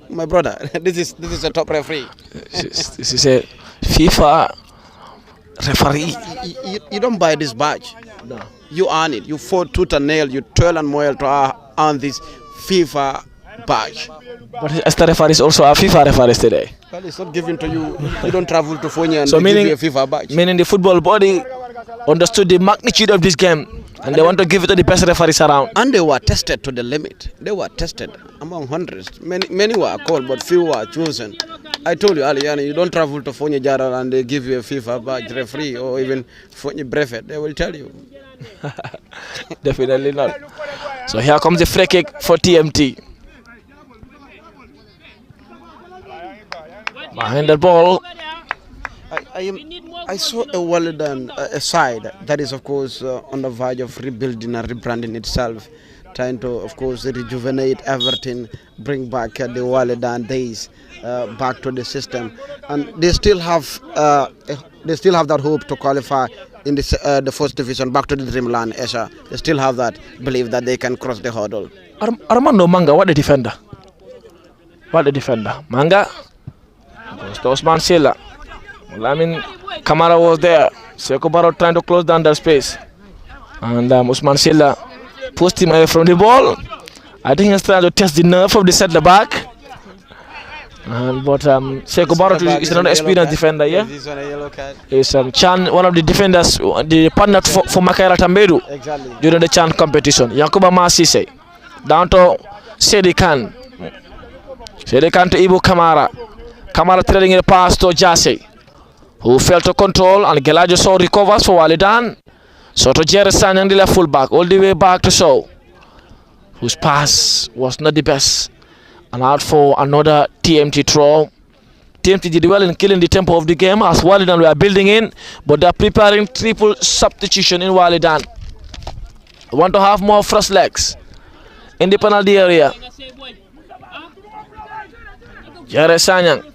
My brother, this is a top referee. This is a FIFA referee. You don't buy this badge. No. You earn it. You fought tooth and nail. You toil and moil to earn this FIFA badge. But Esther referee is also a FIFA referee today. Well, it's not given to you. You don't travel to Fonia and so give you a FIFA badge. Meaning the football body understood the magnitude of this game. And they want to give it to the best referees around. And they were tested to the limit. They were tested among hundreds. Many were called, but few were chosen. I told you earlier, you don't travel to Fonia Jara and they give you a FIFA badge referee or even Fonia brevet. They will tell you. Definitely not. So here comes the free kick for TMT. Behind the ball. I saw a Wallidan side that is, of course, on the verge of rebuilding and rebranding itself, trying to, of course, rejuvenate everything, bring back the Wallidan days back to the system, and they still have that hope to qualify in the first division, back to the dreamland. Esha, they still have that belief that they can cross the hurdle. Armando Manga, what the defender? Manga goes to Osman Silla. I mean, Camara was there. Sekou Barrow trying to close down that space. And Usman Silla pushed him away from the ball. I think he's trying to test the nerve of the centre back. But Sekou Barrow is another experienced defender, yeah? He's Chan, one of the defenders, the partner for Makaira Tambedu during the Chan competition. Yankuba Masise. Down to Sedi Khan. Sedi Khan to Ibu Camara. Camara trading a pass to Jase, who failed to control, and Gelajo Sow recovers for Wallidan. So to Jerry Sanyang, the left fullback, all the way back to Sow, whose pass was not the best. And out for another TMT throw. TMT did well in killing the tempo of the game as Wallidan were building in, but they're preparing triple substitution in Wallidan. They want to have more first legs in the penalty area. Jerry Sanyang.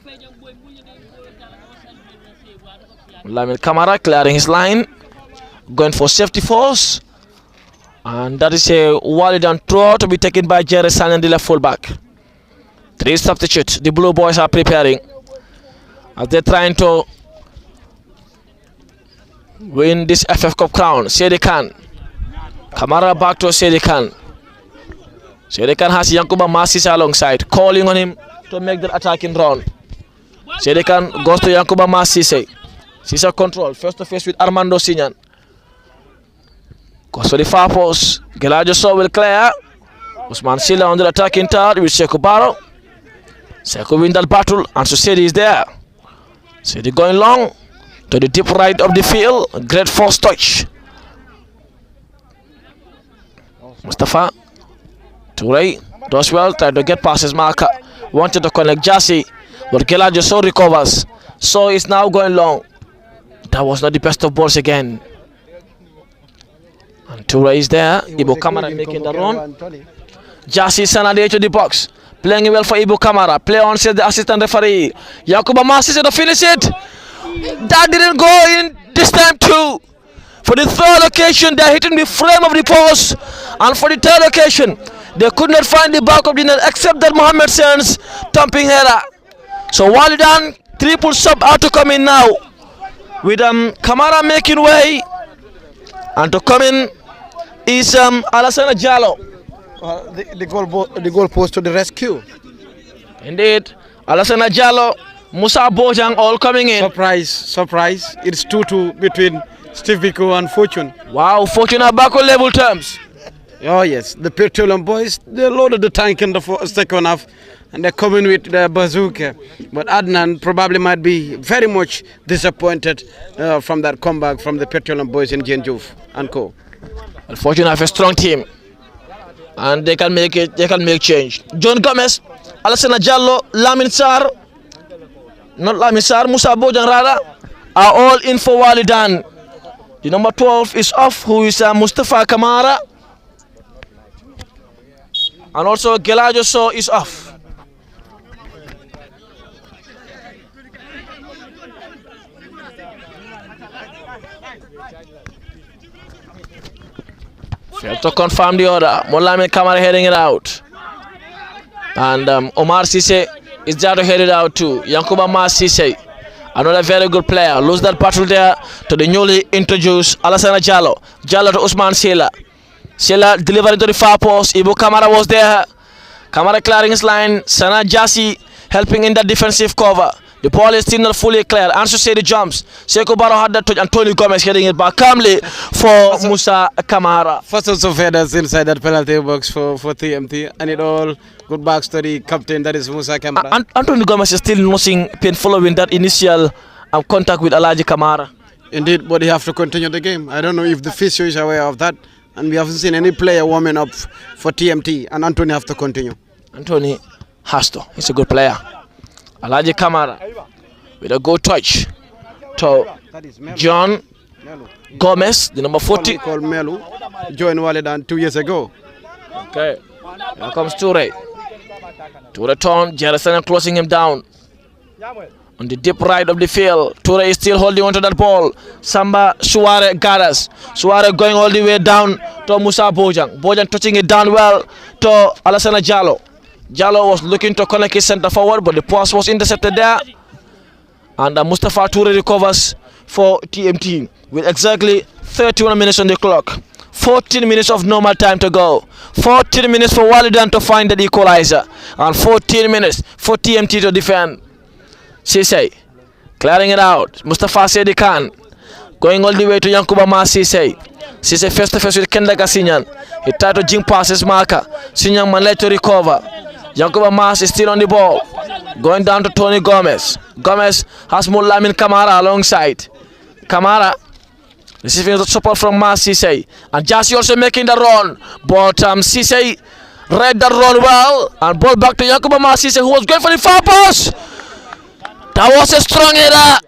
Lamin Camara clearing his line, going for safety force, and that is a Wallidan throw to be taken by Jerry Sanyang, the left fullback. 3 substitutes the Blue Boys are preparing as they're trying to win this FF Cup crown. Sedi Khan, Camara back to Sedi Khan. Sedi Khan has Yankuba Masisa alongside, calling on him to make the attacking run. Sedi Khan goes to Yankuba Masise. Sisa control, face to face with Armando Sinyan. Goes for the far post. Gelajo Sow will clear. Usman Silla on the attacking third with Sekou Barrow. Sekou win that battle, and so Sedi is there. Sedi going long to the deep right of the field. Great force touch. Mustafa Toure does well, tried to get past his marker. Wanted to connect Jassy, but Gelajo Sow recovers. So it's now going long. That was not the best of balls again. And Toure is there. Ibu Camara making the run. Jassy Sanade to the box. Playing well for Ibu Camara. Play on, says the assistant referee. Yankuba Masise to finish it. That didn't go in this time too. For the third occasion, they're hitting the frame of the post. And for the third occasion, they could not find the back of the net except that Mohamed Sen's thumping header. So Wallidan, triple sub out to come in now. With Kamara making way. And to come in is Alassane Diallo. The goal post to the rescue. Indeed. Alassane Diallo, Musa Bojang all coming in. Surprise. It's 2-2 between Steve Biko and Fortune. Wow, Fortune are back on level terms. Oh yes, the Petroleum boys, they loaded the tank in the second half and they're coming with the bazooka. But Adnan probably might be very much disappointed from that comeback from the Petroleum boys in Genjuf and co. Fortune have a strong team and they can make it, they can make change. John Gomez, Alassane Diallo, Lamin Sarr, not Lamin Sarr, Musa Bojang rather, are all in for Wallidan. The number 12 is off, who is Mustafa Kamara. And also Gelajo So is off. Fail to confirm the order. Moulamin Kamara heading it out. And Omar Cisse is there to head it out too. Yankuba Mas Cisse, another very good player. Lose that battle there to the newly introduced Alassane Diallo. Diallo to Usman Sela. Sela delivering to the far post. Ibu Kamara was there. Kamara clearing his line. Sana Jassi helping in that defensive cover. The ball is still not fully clear. Ansu Sedi jumps. Sekou Barrow had that touch. Antonio Gomez heading it back calmly for Musa Kamara. First of headers inside that penalty box for TMT, and it all good back to the captain, that is Musa Kamara. Antonio Gomez is still nursing pain following that initial contact with Alaji Kamara. Indeed, but they have to continue the game. I don't know if the physio is aware of that, and we haven't seen any player warming up for TMT, and Antonio have to continue. Antonio has to. He's a good player. Alaji Kamara with a good touch to John Gomez, the number 40. Called Melu, joined Wallidan 2 years ago. Okay, here comes Toure. Toure turn, Jerison closing him down. On the deep right of the field, Toure is still holding onto that ball. Samba Suare Garas. Suare going all the way down to Musa Bojang. Bojang touching it down well to Alassane Diallo. Diallo was looking to connect his center forward, but the pass was intercepted there. And Mustafa Toure recovers for TMT with exactly 31 minutes on the clock. 14 minutes of normal time to go. 14 minutes for Wallidan to find the equalizer. And 14 minutes for TMT to defend. Cisse clearing it out. Mustafa Sedi Khan going all the way to Yankuba Mas Cisse. Cisse face to face with Kendaga Sinyan. He tried to jink past his marker. Sinyan managed to recover. Yankuba Mas is still on the ball. Going down to Tony Gomez. Gomez has Moulamin Kamara alongside. Kamara receiving the support from Mas Cisse. And Jassi also making the run. But Cisse read that run well. And ball back to Yankuba Mas Cisse, who was going for the far post. That was a strong header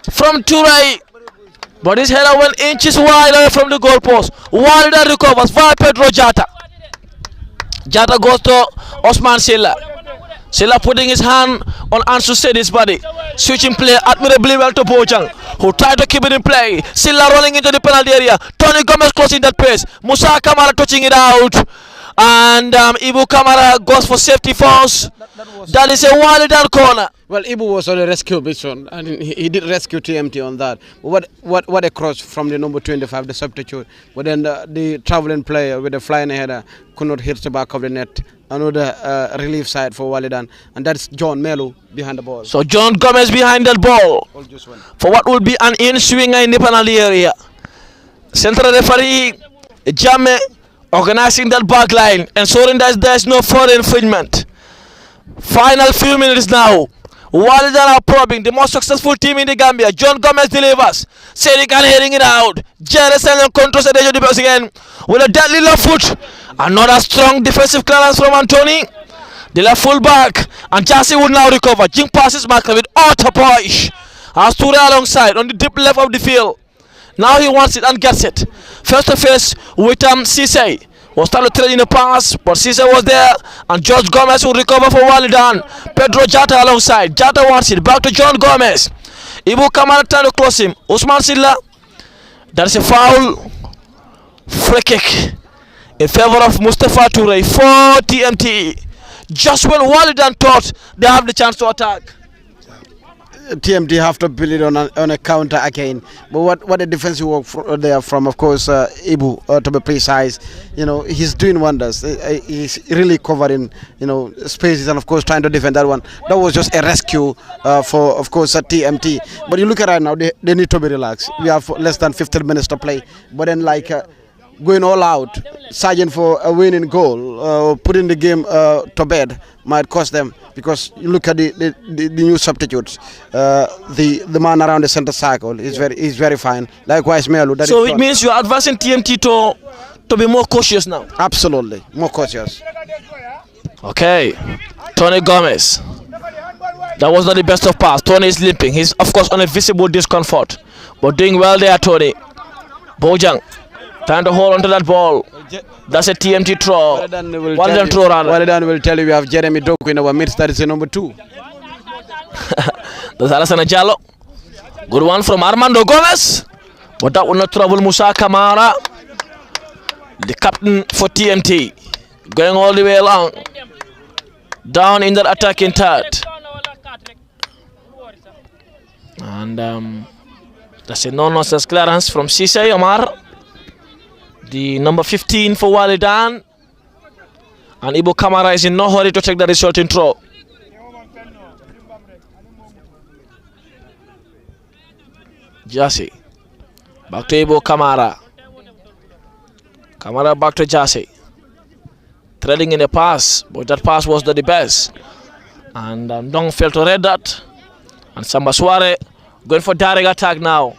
from Toure. But his header went inches wide away from the goalpost. Wallidan recovers via Pedro Jata. Jata goes to Osman Sela. Sela putting his hand on Ansu Sedi's body. Switching play admirably well to Bojang, who tried to keep it in play. Sela rolling into the penalty area. Tony Gomez closing that pace. Musa Kamara touching it out. And Ibu Kamara goes for safety first. That is a Wallidan corner. Well, Ibu was on a rescue mission, and he did rescue TMT on that. What a cross from the number 25, the substitute. But then the traveling player with the flying header could not hit the back of the net. Another relief side for Wallidan, and that's John Melu behind the ball. So John Gomez behind that ball for what will be an in-swinger in the penalty area. Central referee Jamme organizing that back line, ensuring that there's no further infringement. Final few minutes now. Wallidan are probing the most successful team in the Gambia. John Gomez delivers. Sedikan heading it out. Jerison controls the edge of the box again with a deadly left foot. Another strong defensive clearance from Anthony. The left full back. And Jassi would now recover. Jing passes back with utter push. Has Toure alongside on the deep left of the field. Now he wants it and gets it. Face to face with Cisse. Was trying to trade in the pass, but Cisse was there, and George Gomez will recover for Wallidan. Pedro Jata alongside. Jata wants it back to John Gomez. Ibu Kamara trying to close him. Usman Silla That's a foul. Free kick in favor of Mustafa Toure for TMT. Just when Wallidan thought they have the chance to attack. TMT have to build it on a counter again. But what the defensive work there from, of course, Ibu, to be precise, he's doing wonders. He's really covering, spaces and, of course, trying to defend that one. That was just a rescue for, of course, TMT. But you look at right now, they need to be relaxed. We have less than 15 minutes to play. But then, going all out, searching for a winning goal, putting the game to bed might cost them, because you look at the new substitutes. The man around the center circle is very fine. Likewise, Melu. So it means you are advising TMT to be more cautious now. Absolutely, more cautious. Okay, Tony Gomez. That was not the best of pass. Tony is limping. He's of course on a visible discomfort, but doing well there, Tony. Bojang. Trying to hold onto that ball. That's a TMT throw. Wallidan will tell you we have Jeremy Doku in our midst. That is the number 2. That's Alassane Jallo. Good one from Armando Gomez. But that will not trouble Musa Kamara, the captain for TMT. Going all the way along. Down in that attacking third. And that's a no-nonsense clearance from Cisse Omar. The number 15 for Wallidan, and Ibu Kamara is in no hurry to take the resulting throw. Jassy, back to Ibu Kamara. Kamara back to Jassy. Threading in a pass, but that pass was not the best. And Dong failed to read that. And Samba Suare going for direct attack now.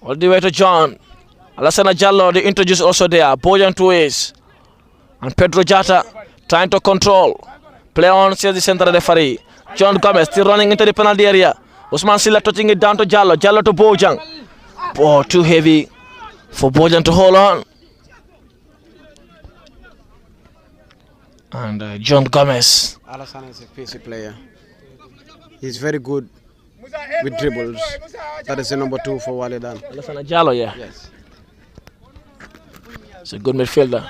All the way to John. Alassane Jallo, the introduced also there. Bojan Tues and Pedro Jata trying to control. Play on, says the center referee. John Gomez still running into the penalty area. Usman Silla touching it down to Jallo. Jallo to Bojang. Oh, too heavy for Bojan to hold on. And John Gomez. Alassane is a pacey player. He's very good with dribbles. That is the number 2 for Wallidan. Alassane Jallo, yeah. Yes. It's a good midfielder.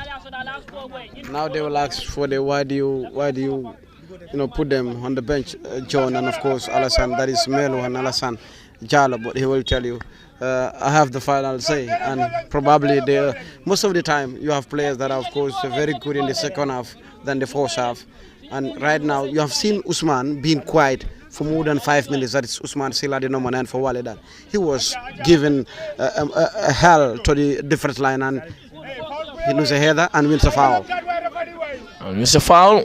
Now they will ask for the why do you put them on the bench, John, and of course Alassane. That is Melo and Alassane Jallo. But he will tell you, I have the final say, and probably most of the time you have players that are of course very good in the second half than the first half. And right now you have seen Usman being quiet for more than 5 minutes. That is Usman Silla, the number 9 for Wallidan. He was given a hell to the defense line, and he loses a header and wins a foul. And wins a foul.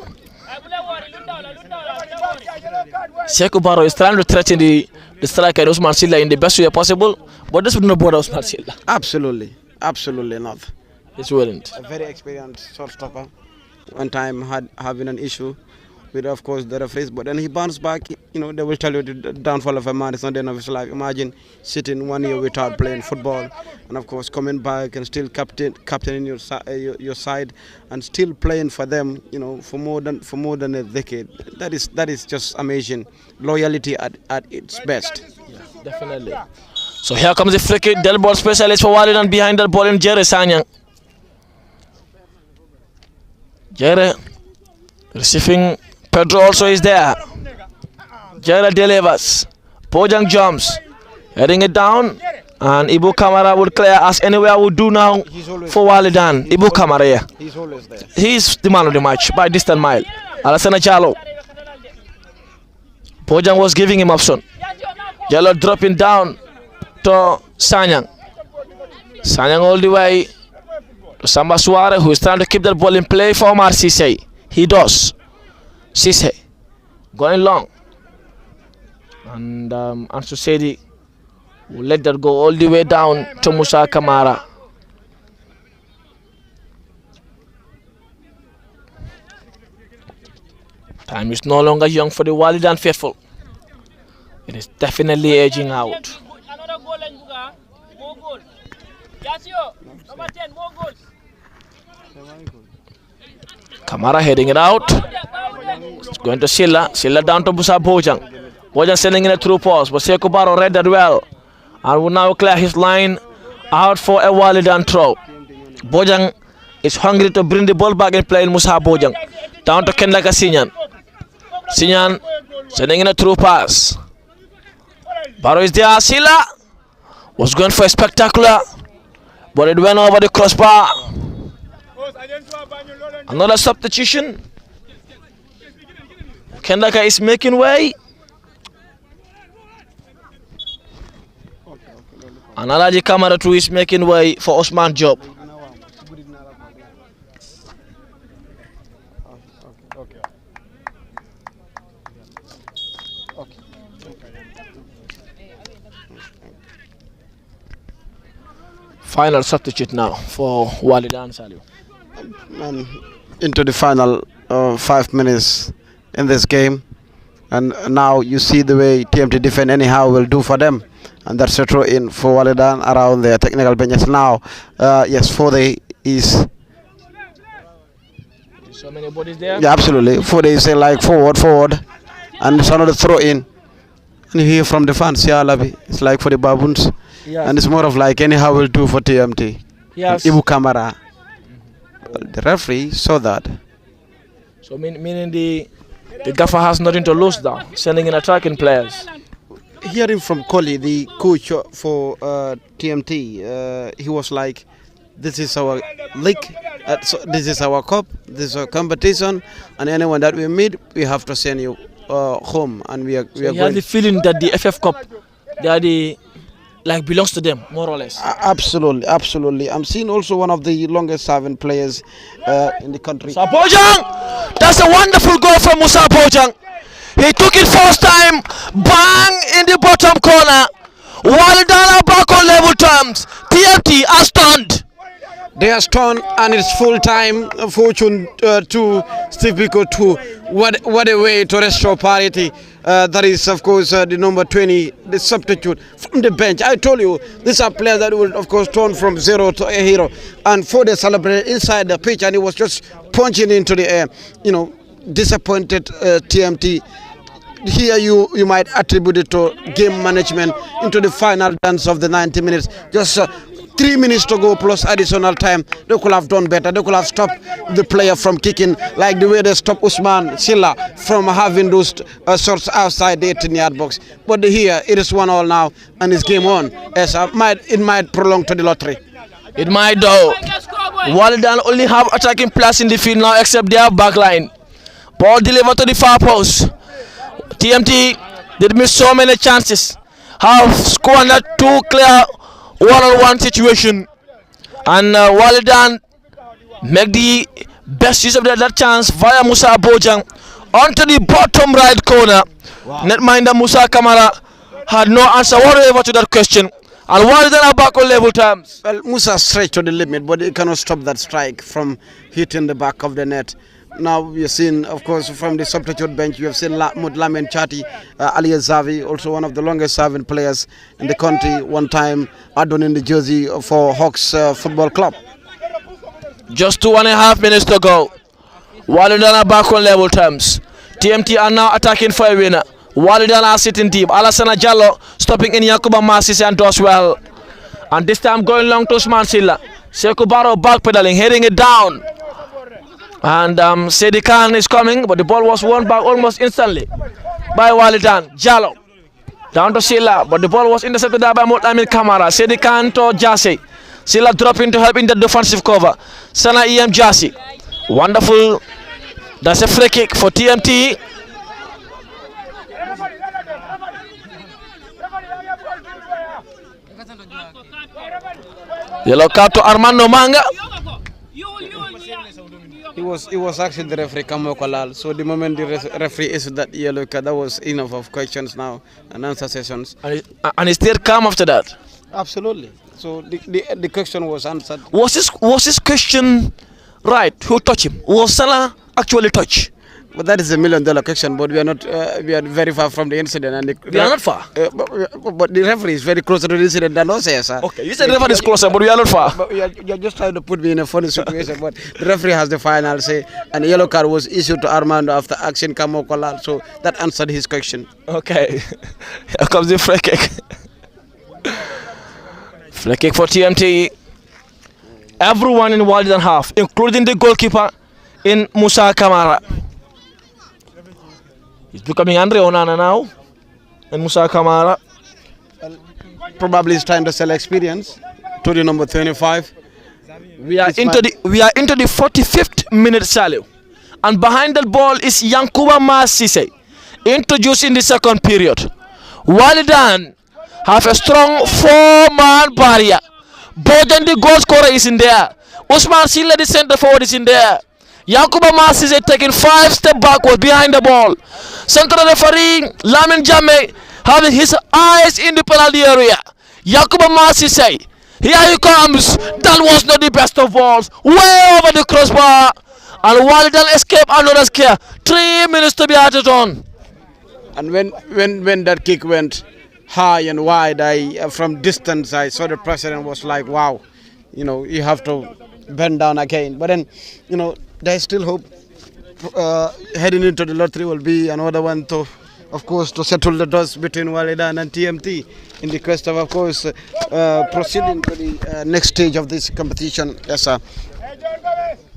Sekou Barrow is trying to threaten the striker Usman Silla in the best way possible, but this would not bother Usman Silla. Absolutely not. It wouldn't. A very experienced shortstopper. One time having an issue with, of course, the referees, but then he bounced back. They will tell you the downfall of a man is not the end of his life. Imagine sitting 1 year without playing football, and of course coming back and still captaining your side and still playing for them, for more than a decade. That is just amazing. Loyalty at its best. Yeah, definitely. So here comes the free kick. Del ball specialist for Wallidan behind that ball in Jerry Sanyang. Jerry receiving. Pedro also is there. Jerry delivers. Bojang jumps. Heading it down. And Ibu Kamara would clear as anywhere would do now for Wallidan. Ibu Kamara, yeah. He's always there. He's the man of the match by distant mile. Alassane Jallo. Bojang was giving him option. Jallo dropping down to Sanyang. Sanyang all the way to Samba Suare, who is trying to keep that ball in play for Omar Cisse. He does. Cisse going long. And Ansu Sedi will let that go all the way down to Musa Kamara. Time is no longer young for the Wallidan faithful. It is definitely aging out. Kamara heading it out. It's going to Silla. Silla down to Musa Bojang. Bojang sending in a through pass, but Sekou Barrow read that well and will now clear his line Out for a Wallidan throw. Bojang is hungry to bring the ball back and play in Musa Bojang. Down to Kendaka Sinyan. Sinyan sending in a through pass. Barrow is there. Sila was going for a spectacular, but it went over the crossbar. Another substitution. Kendaka is making way. And Alaji Kamara too is making way for Osman Job. Final substitute now for Wallidan Salio. And into the final 5 minutes in this game, and now you see the way TMT defend anyhow will do for them, and that's a throw in for Wallidan around their technical benches now. Yes, Fode is so many bodies there. yeah, absolutely. Fode is like forward, and it's another throw in, and you hear from the fans, yeah, Labi, it's like for the baboons. Yes. And it's more of like anyhow will do for TMT. Yes. Ibu Kamara. Well, the referee saw that. So meaning the gaffer has nothing to lose now, sending in attacking players. Hearing from Kohli, the coach for TMT, he was like, this is our league, so this is our cup, this is our competition, and anyone that we meet, we have to send you home. And we are He has the feeling that the FF Cup, they are the belongs to them, more or less. Absolutely, absolutely. I'm seeing also one of the longest serving players in the country. Musa Bojang! That's a wonderful goal from Musa Bojang. He took it first time, bang in the bottom corner. Wallidan are back on level terms. TMT are stunned. They are stunned, and it's full time. Fortune 2, Steve Biko 2. What a way to restore parity. That is, of course, the number 20, the substitute from the bench. I told you, these are players that will, of course, turn from zero to a hero. And for the celebrate inside the pitch, and he was just punching into the air. You know, disappointed TMT. Here you might attribute it to game management into the final dance of the 90 minutes. Just 3 minutes to go plus additional time. They could have done better. They could have stopped the player from kicking, like the way they stopped Usman Silla from having those shots outside the 18-yard box. But here it is 1-1 now, and it's game on. Yes, it might prolong to the lottery. It might though. Wallidan only have attacking players in the field now, except their back line. Ball delivered to the far post. TMT did miss so many chances. Have squandered two clear one-on-one situation, and Wallidan make the best use of that chance via Musa Bojang onto the bottom right corner. Wow. Netminder Musa Kamara had no answer whatever to that question, and Wallidan are back on level terms. Well, Musa stretched to the limit, but he cannot stop that strike from hitting the back of the net. Now we've seen, of course, from the substitute bench, you have seen Lamin Chati, Ali Zavi, also one of the longest serving players in the country, one time adorning the jersey for Hawks Football Club. Just 2.5 minutes to go. Wallidan are back on level terms. TMT are now attacking for a winner. Wallidan are sitting deep. Alassana Jallo stopping in Yakuba Masisi and does well. And this time going long to Usman Silla. Sekou Barrow backpedaling, heading it down. And Sedi Khan is coming, but the ball was won back almost instantly by Wallidan. Jallo down to Silla, but the ball was intercepted by Mutlamin Kamara. Sedi Khan to Jassy. Silla dropping to help in the defensive cover. Sana EM Jassy. Wonderful. That's a free kick for TMT. Yellow card to Armando Manga. It was actually the referee Kamokolal. So the moment the referee issued that yellow card, that was enough of questions now and answer sessions. And he stayed calm after that. Absolutely. So the question was answered. Was this question right? Who touched him? Was Salah actually touched? But that is $1 million question. But we are not. We are very far from the incident. And we are not far. But the referee is very close to the incident than us, sir. Okay, you said the referee is closer, but we are not far. But you're just trying to put me in a funny situation. But the referee has the final say, and a yellow card was issued to Armando after action Kamokolal. So that answered his question. Okay, here comes the free kick. Free kick for TMT. Everyone in Wallidan half, including the goalkeeper in Musa Kamara. He's becoming Andre Onana now. And Musa Kamara. Probably he's trying to sell experience to the number 25. We are into the 45th minute, Salih. And behind the ball is Yankuba Masise, introduced in the second period. Wallidan have a strong 4-man barrier. Bojan the goal scorer is in there. Usman Silla the center forward is in there. Yankuba Masise taking 5 steps backward behind the ball. Central referee Lamin Jame having his eyes in the penalty area. Yankuba Masise, here he comes. That was not the best of balls. Way over the crossbar. And Wallidan escape another scare. 3 minutes to be added on. And when that kick went high and wide, from distance I saw the president was like, wow, you have to bend down again. But then, there's still hope. Heading into the lottery will be another one to, of course, to settle the dust between Wallidan and TMT in the quest of course, proceeding to the next stage of this competition. Yes, sir.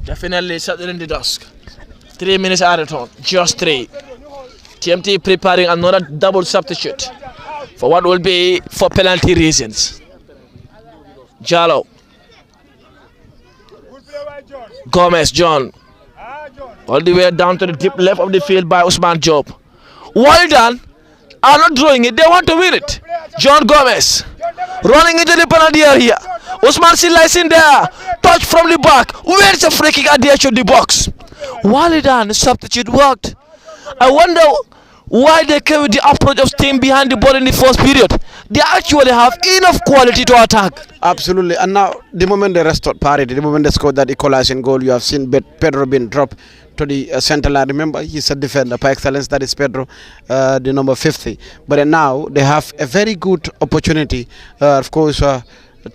Definitely settling the dusk. 3 minutes added on, just 3. TMT preparing another double substitute for what will be for penalty reasons. Jallo. Gomez, John. All the way down to the deep left of the field by Usman Job. Wallidan are not drawing it, they want to win it. John Gomez running into the penalty area. Usman Silla is in there. Touch from the back. Where's the free kick at the edge of the box? Wallidan substitute worked. I wonder why they came with the approach of staying behind the ball in the first period. They actually have enough quality to attack. Absolutely. And now, the moment they restored parity, the moment they scored that equalizing goal, you have seen Pedro being dropped to the center line. Remember, he's a defender by excellence. That is Pedro, the number 50. But now they have a very good opportunity, of course,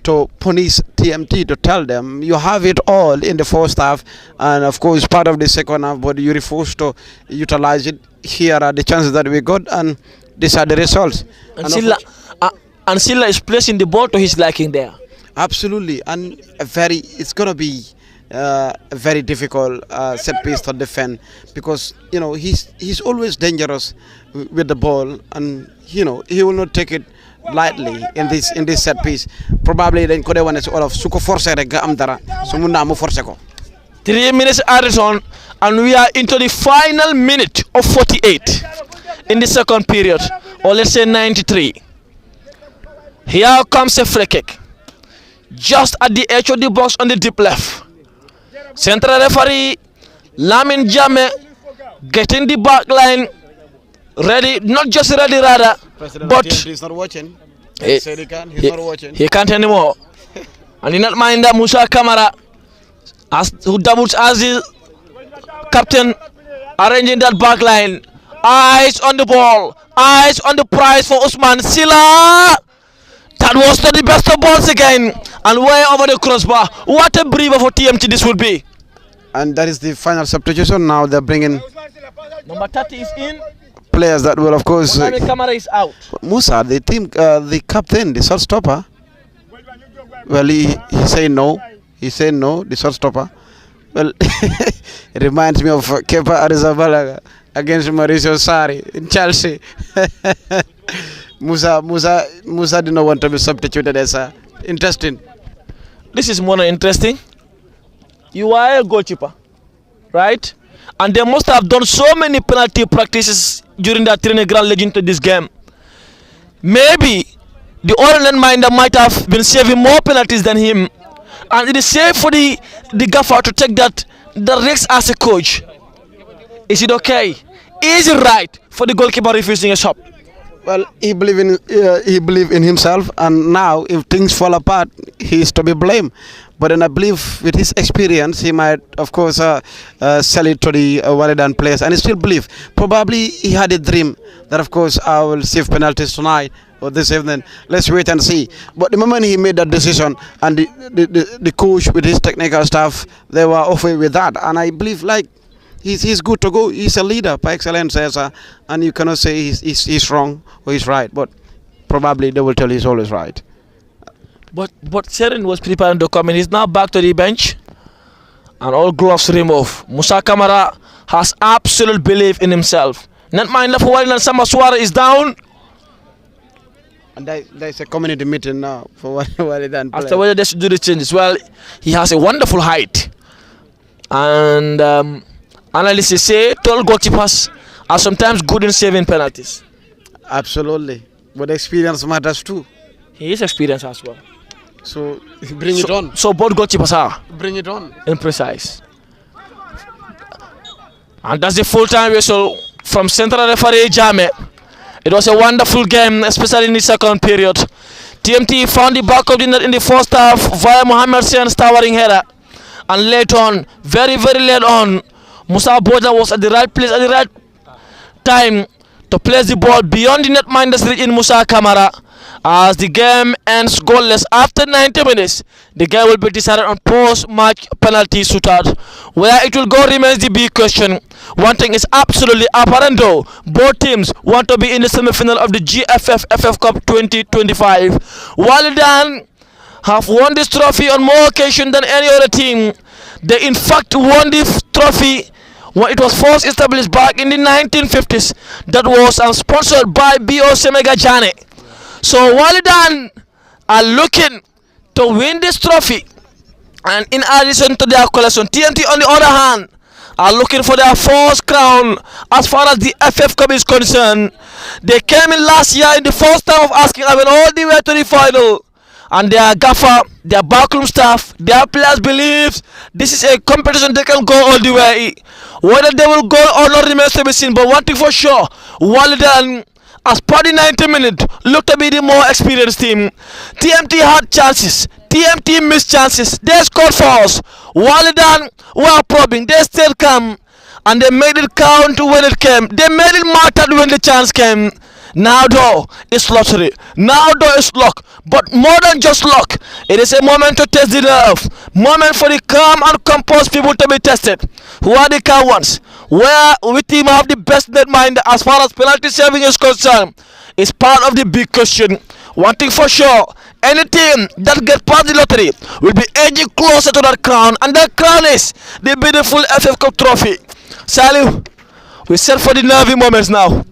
to punish TMT, to tell them you have it all in the first half, and of course part of the second half, but you refuse to utilize it. Here are the chances that we got, and these are the results. And Silla is placing the ball to his liking there. Absolutely, and it's going to be a very difficult set piece to defend, because he's always dangerous with the ball, and he will not take it lightly in this set piece. Probably then could have won all of suko force rek am dara so mun na mo force ko. 3 minutes added on, and we are into the final minute of 48 in the second period, or let's say 93. Here comes a free kick just at the edge of the box on the deep left. Central referee Lamin Jame getting the back line ready, not just ready rather, but he's not watching. He's not watching. He can't anymore. And he not mind that Musa Kamara, who doubles as the captain, arranging that back line. Eyes on the ball, eyes on the prize for Usman Silla. That was not the best of balls again, and way over the crossbar. What a breather for TMT this would be. And that is the final substitution. Now they're bringing Number 30 is in. Players that will, of course. Kamara is out. Musa, the team, the captain, the shot stopper. Well, he said no. He said no, the shot stopper. Well, it reminds me of Kepa Arrizabalaga against Mauricio Sarri in Chelsea. Musa did not want to be substituted as interesting. This is more interesting. You are a goalkeeper, right? And they must have done so many penalty practices during that training ground leading to this game. Maybe the Orient minder might have been saving more penalties than him, and it is safe for the gaffer to take the risk as a coach. Is it okay? Is it right for the goalkeeper refusing a shot? Well, he believe in himself, and now if things fall apart, he is to be blamed. But then I believe with his experience, he might, of course, sell it to the Wallidan players, and I still believe probably he had a dream that, of course, I will save penalties tonight or this evening. Let's wait and see. But the moment he made that decision, and the coach with his technical staff, they were okay with that, and I believe like. He's good to go. He's a leader by excellence, and you cannot say he's wrong or he's right, but probably they will tell he's always right. But Sherin was preparing to come in. He's now back to the bench. And all gloves removed. Musa Kamara has absolute belief in himself. Not mind left for Wallidan. Samba Suara is down. And there's a community meeting now for Wallidan. As to whether they should do the changes. Well, he has a wonderful height. And analysts say tall goalkeepers are sometimes good in saving penalties. Absolutely. But experience matters too. He is experienced as well. So bring it on. So both goalkeepers are Bring it on. imprecise. And that's the full-time whistle from central referee Jame. It was a wonderful game, especially in the second period. TMT found the back of the net in the first half via Mohamed Sen's towering header. And later on, very, very late on, Musa Boja was at the right place at the right time to place the ball beyond the netminder's reach in Musa Kamara. As the game ends goalless after 90 minutes, the game will be decided on post-match penalty shootout. Where it will go remains the big question. One thing is absolutely apparent though. Both teams want to be in the semi-final of the GFF FF Cup 2025. Wallidan have won this trophy on more occasions than any other team. They in fact won this trophy when it was first established back in the 1950s. That was sponsored by B.O. Semega Jane. So Wallidan are looking to win this trophy, and in addition to their collection, TNT on the other hand are looking for their first crown as far as the FF Cup is concerned. They came in last year in the first time of asking, I went all the way to the final, and their gaffer, their backroom staff, their players believe this is a competition they can go all the way. Whether they will go or not remains to be seen, but one thing for sure, Wallidan, as per the 90 minutes, looked to be the more experienced team. TMT had chances. TMT missed chances. They scored for us. Wallidan were probing. They stayed calm. And they made it count when it came. They made it matter when the chance came. Now though, it's lottery. Now though, it's luck. But more than just luck, it is a moment to test the nerve. Moment for the calm and composed people to be tested. Who are the calm ones? Where we team have the best net mind as far as penalty saving is concerned is part of the big question. One thing for sure, any team that gets past the lottery will be edging closer to that crown, and that crown is the beautiful FF Cup trophy. Salih, we set for the nervy moments now.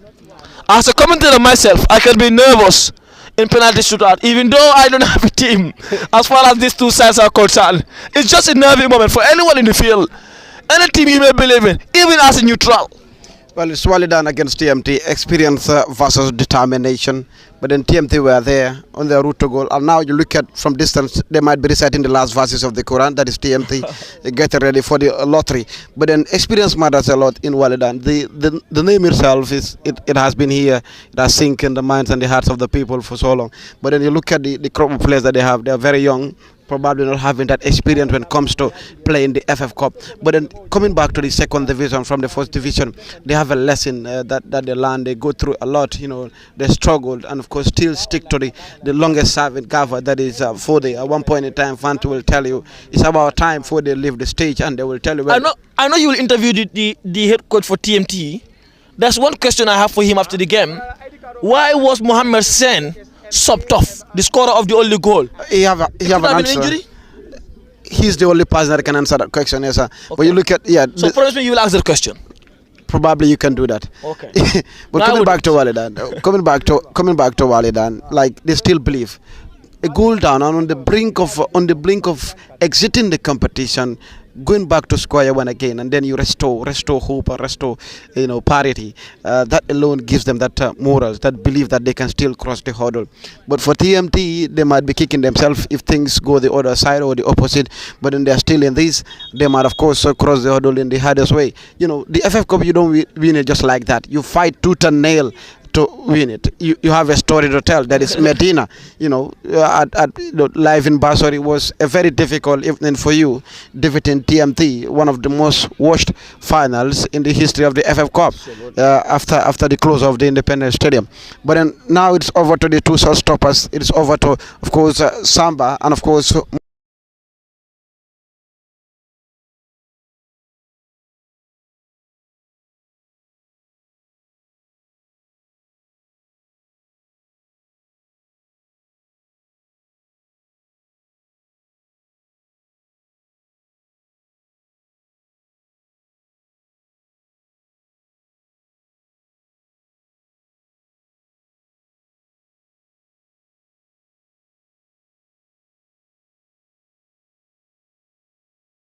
As a commentator myself, I can be nervous in penalty shootout, even though I don't have a team. As far as these two sides are concerned, it's just a nervy moment for anyone in the field. Any team you may believe in, even as a neutral. Well, it's Wallidan against TMT, experience versus determination. But then TMT were there on their route to goal. And now you look at from distance, they might be reciting the last verses of the Quran. That is TMT getting ready for the lottery. But then experience matters a lot in Wallidan. The name itself, it has been here. It has sunk in the minds and the hearts of the people for so long. But then you look at the crop of players that they have. They are very young, probably not having that experience when it comes to playing the FF Cup. But then coming back to the second division from the first division, they have a lesson that they learn. They go through a lot, they struggled, and of course still stick to the longest serving cover, that is Fode. At one point in time, Fante will tell you it's about time Fode leave the stage, and they will tell you, well, I know you will interview the head coach for TMT. There's one question I have for him after the game. Why was Mohamed Sen subbed off, the scorer of the only goal? He have an answer. Injury? He's the only person that can answer that question, yes, sir. Okay. But you look at, So promise me you will answer the question. Probably you can do that. Okay. But No, coming back to Wallidan, like they still believe a goal down and on the brink of exiting the competition, going back to square one again, and then you restore hope or restore parity. That alone gives them that morals, that belief that they can still cross the hurdle. But for TMT, they might be kicking themselves if things go the other side or the opposite. But then they are still in this. They might of course cross the hurdle in the hardest way. The FF Cup, you don't win it just like that. You fight tooth and nail to win it. You have a story to tell. That is Medina. Live in Basel, it was a very difficult evening for you, defeating TMT, one of the most watched finals in the history of the FF Cup, after the close of the Independence Stadium. But then now it's over to the two showstoppers. It's over to, of course, Samba, and of course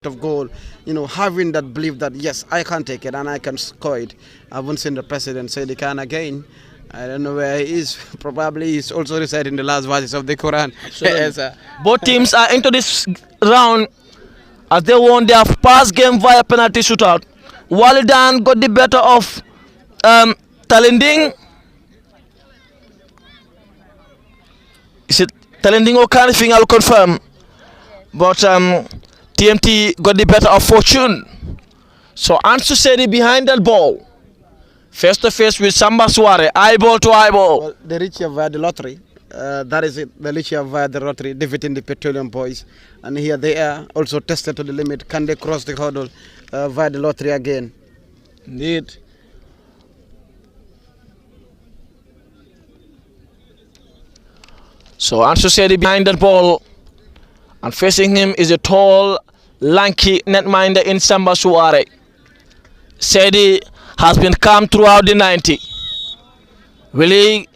of goal, having that belief that yes, I can take it and I can score it. I haven't seen the president say they can again. I don't know where he is. Probably he's also reciting the last verses of the Quran. Yes, Both teams are into this round as they won their past game via penalty shootout. Wallidan got the better of Talending. Is it Talending or Carnifing? I'll confirm. But TMT got the better of Fortune. So Ansu Sedi behind that ball. Face to face with Samba Suare, eyeball to eyeball. Well, they reached via the lottery. That is it. They reached via the lottery, defeating the Petroleum Boys. And here they are, also tested to the limit. Can they cross the hurdle via the lottery again? Indeed. So Ansu Sedi behind that ball. And facing him is a tall, lanky netminder in Samba Suare. Sedi has been calm throughout the 90. Will he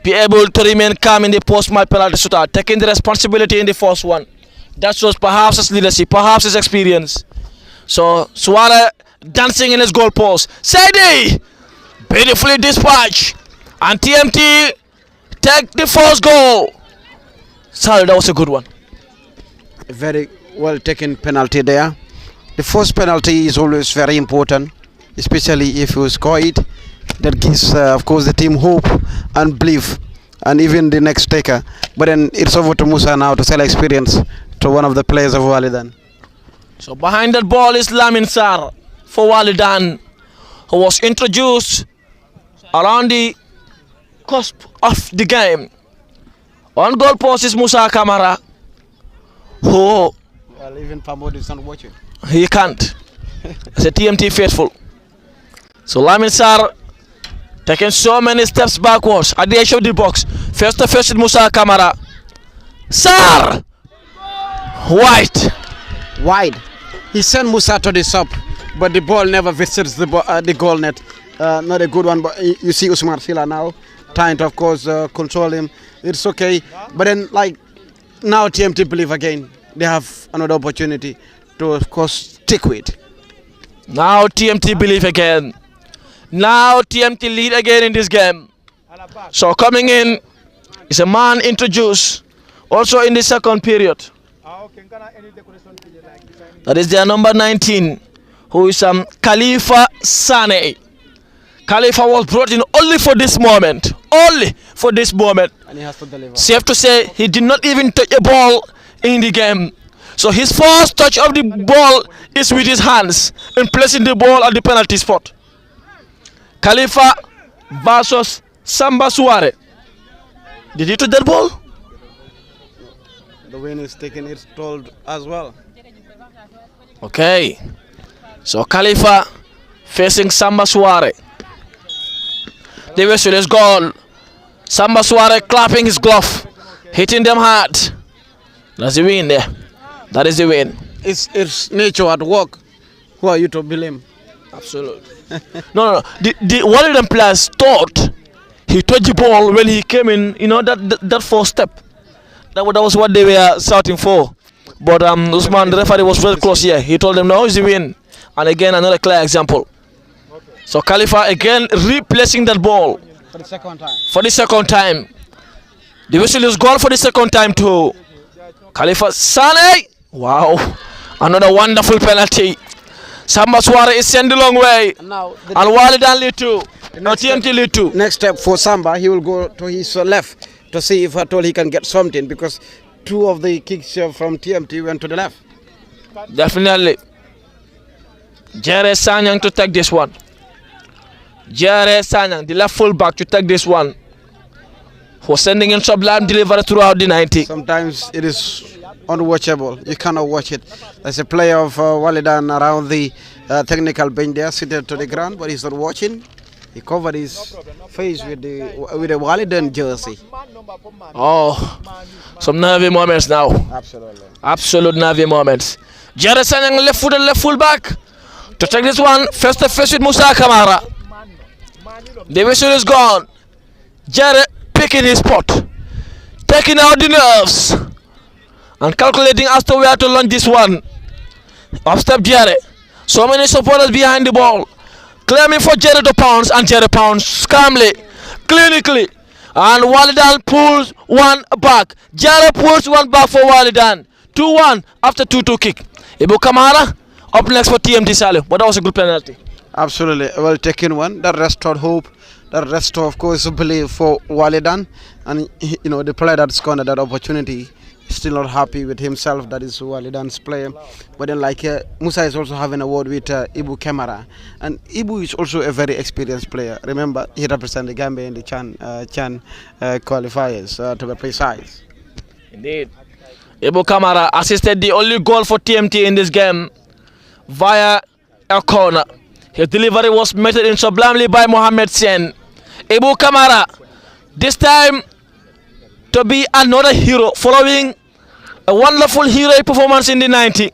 be able to remain calm in the post-match penalty shootout, taking the responsibility in the first one? That shows perhaps his leadership, perhaps his experience. So Suare dancing in his goal post. Sedi beautifully dispatched, and TMT take the first goal. Sorry, that was a good one. A very well taken penalty there. The first penalty is always very important, especially if you score it. That gives, of course, the team hope and belief, and even the next taker. But then it's over to Musa now to sell experience to one of the players of Wallidan. So behind that ball is Lamin Sarr for Wallidan, who was introduced around the cusp of the game. On goal post is Musa Kamara, who Well, even Pamod is not watching. he can't. As a TMT faithful. So Lamin Sarr taking so many steps backwards at the edge of the box. Face to face with Musa Kamara. Sarr! Wide. He sent Musa to the sub, but the ball never visits the goal net. Not a good one, but you see Usman Sila now trying to, of course, control him. It's okay. But then, now TMT believe again. They have another opportunity to, of course, stick with. Now TMT believe again. Now TMT lead again in this game. So coming in is a man introduced also in the second period. That is their number 19, who is Khalifa Sane. Khalifa was brought in only for this moment. Only for this moment. And he has to deliver. Safe to say, he did not even touch a ball in the game. So his first touch of the ball is with his hands in placing the ball at the penalty spot. Khalifa versus Samba Suare. Did he touch that ball? The win is taking its toll as well. Okay. So Khalifa facing Samba Suare. The whistle is gone. Samba Suare clapping his glove, hitting them hard. That's the win there. That is the win. It's nature at work. Who are you to blame? Absolutely. No. The Wallidan players thought he touched the ball when he came in. That first step. That was what they were shouting for. But Usman, the referee, was very close here. He told them, no, it's the win. And again, another clear example. So Khalifa again replacing that ball For the second time. for the second time. The whistle is gone for the second time too. Khalifa Sane. Wow. Another wonderful penalty. Samba Suare is sent a long way. And now, And Wallidan lead two. Now TMT lead two. next step for Samba, he will go to his left to see if at all he can get something, because two of the kicks from TMT went to the left. Definitely. Jere Sanyang to take this one. Jere Sanyang, the left full back, to take this one. For sending in sublime delivery throughout the 90. Sometimes it is unwatchable. You cannot watch it. There's a player of Wallidan around the technical bench there, seated to the ground, but he's not watching. He covered his face with the Wallidan jersey. Oh, some nervy moments now. Absolutely. Absolute nervy moments. Jere Sanyang left foot and left full back to take this one face to face with Musa Kamara. The whistle is gone. Jere picking his spot, taking out the nerves and calculating as to where to launch this one. Up step Jerry. So many supporters behind the ball. Claiming for Jerry to pounce, and Jerry pounds calmly, clinically. And Wallidan pulls one back. Jerry pulls one back for Wallidan. 2-1 after 2-2 kick. Ibu Kamara up next for TMT Saleh. But that was a good penalty. Absolutely, well taken one. That restored hope. That restored, of course, belief for Wallidan. And you know, the player that scored that opportunity is still not happy with himself. That is Wallidan's player. But then, like Musa is also having a word with Ibu Kamara, and Ibu is also a very experienced player. Remember, he represents the Gambia in the Chan qualifiers, to be precise. Indeed. Ibu Kamara assisted the only goal for TMT in this game via a corner. His delivery was met in sublimely by Mohamed Sen. Ibu Kamara, this time to be another hero following a wonderful heroic performance in the 90.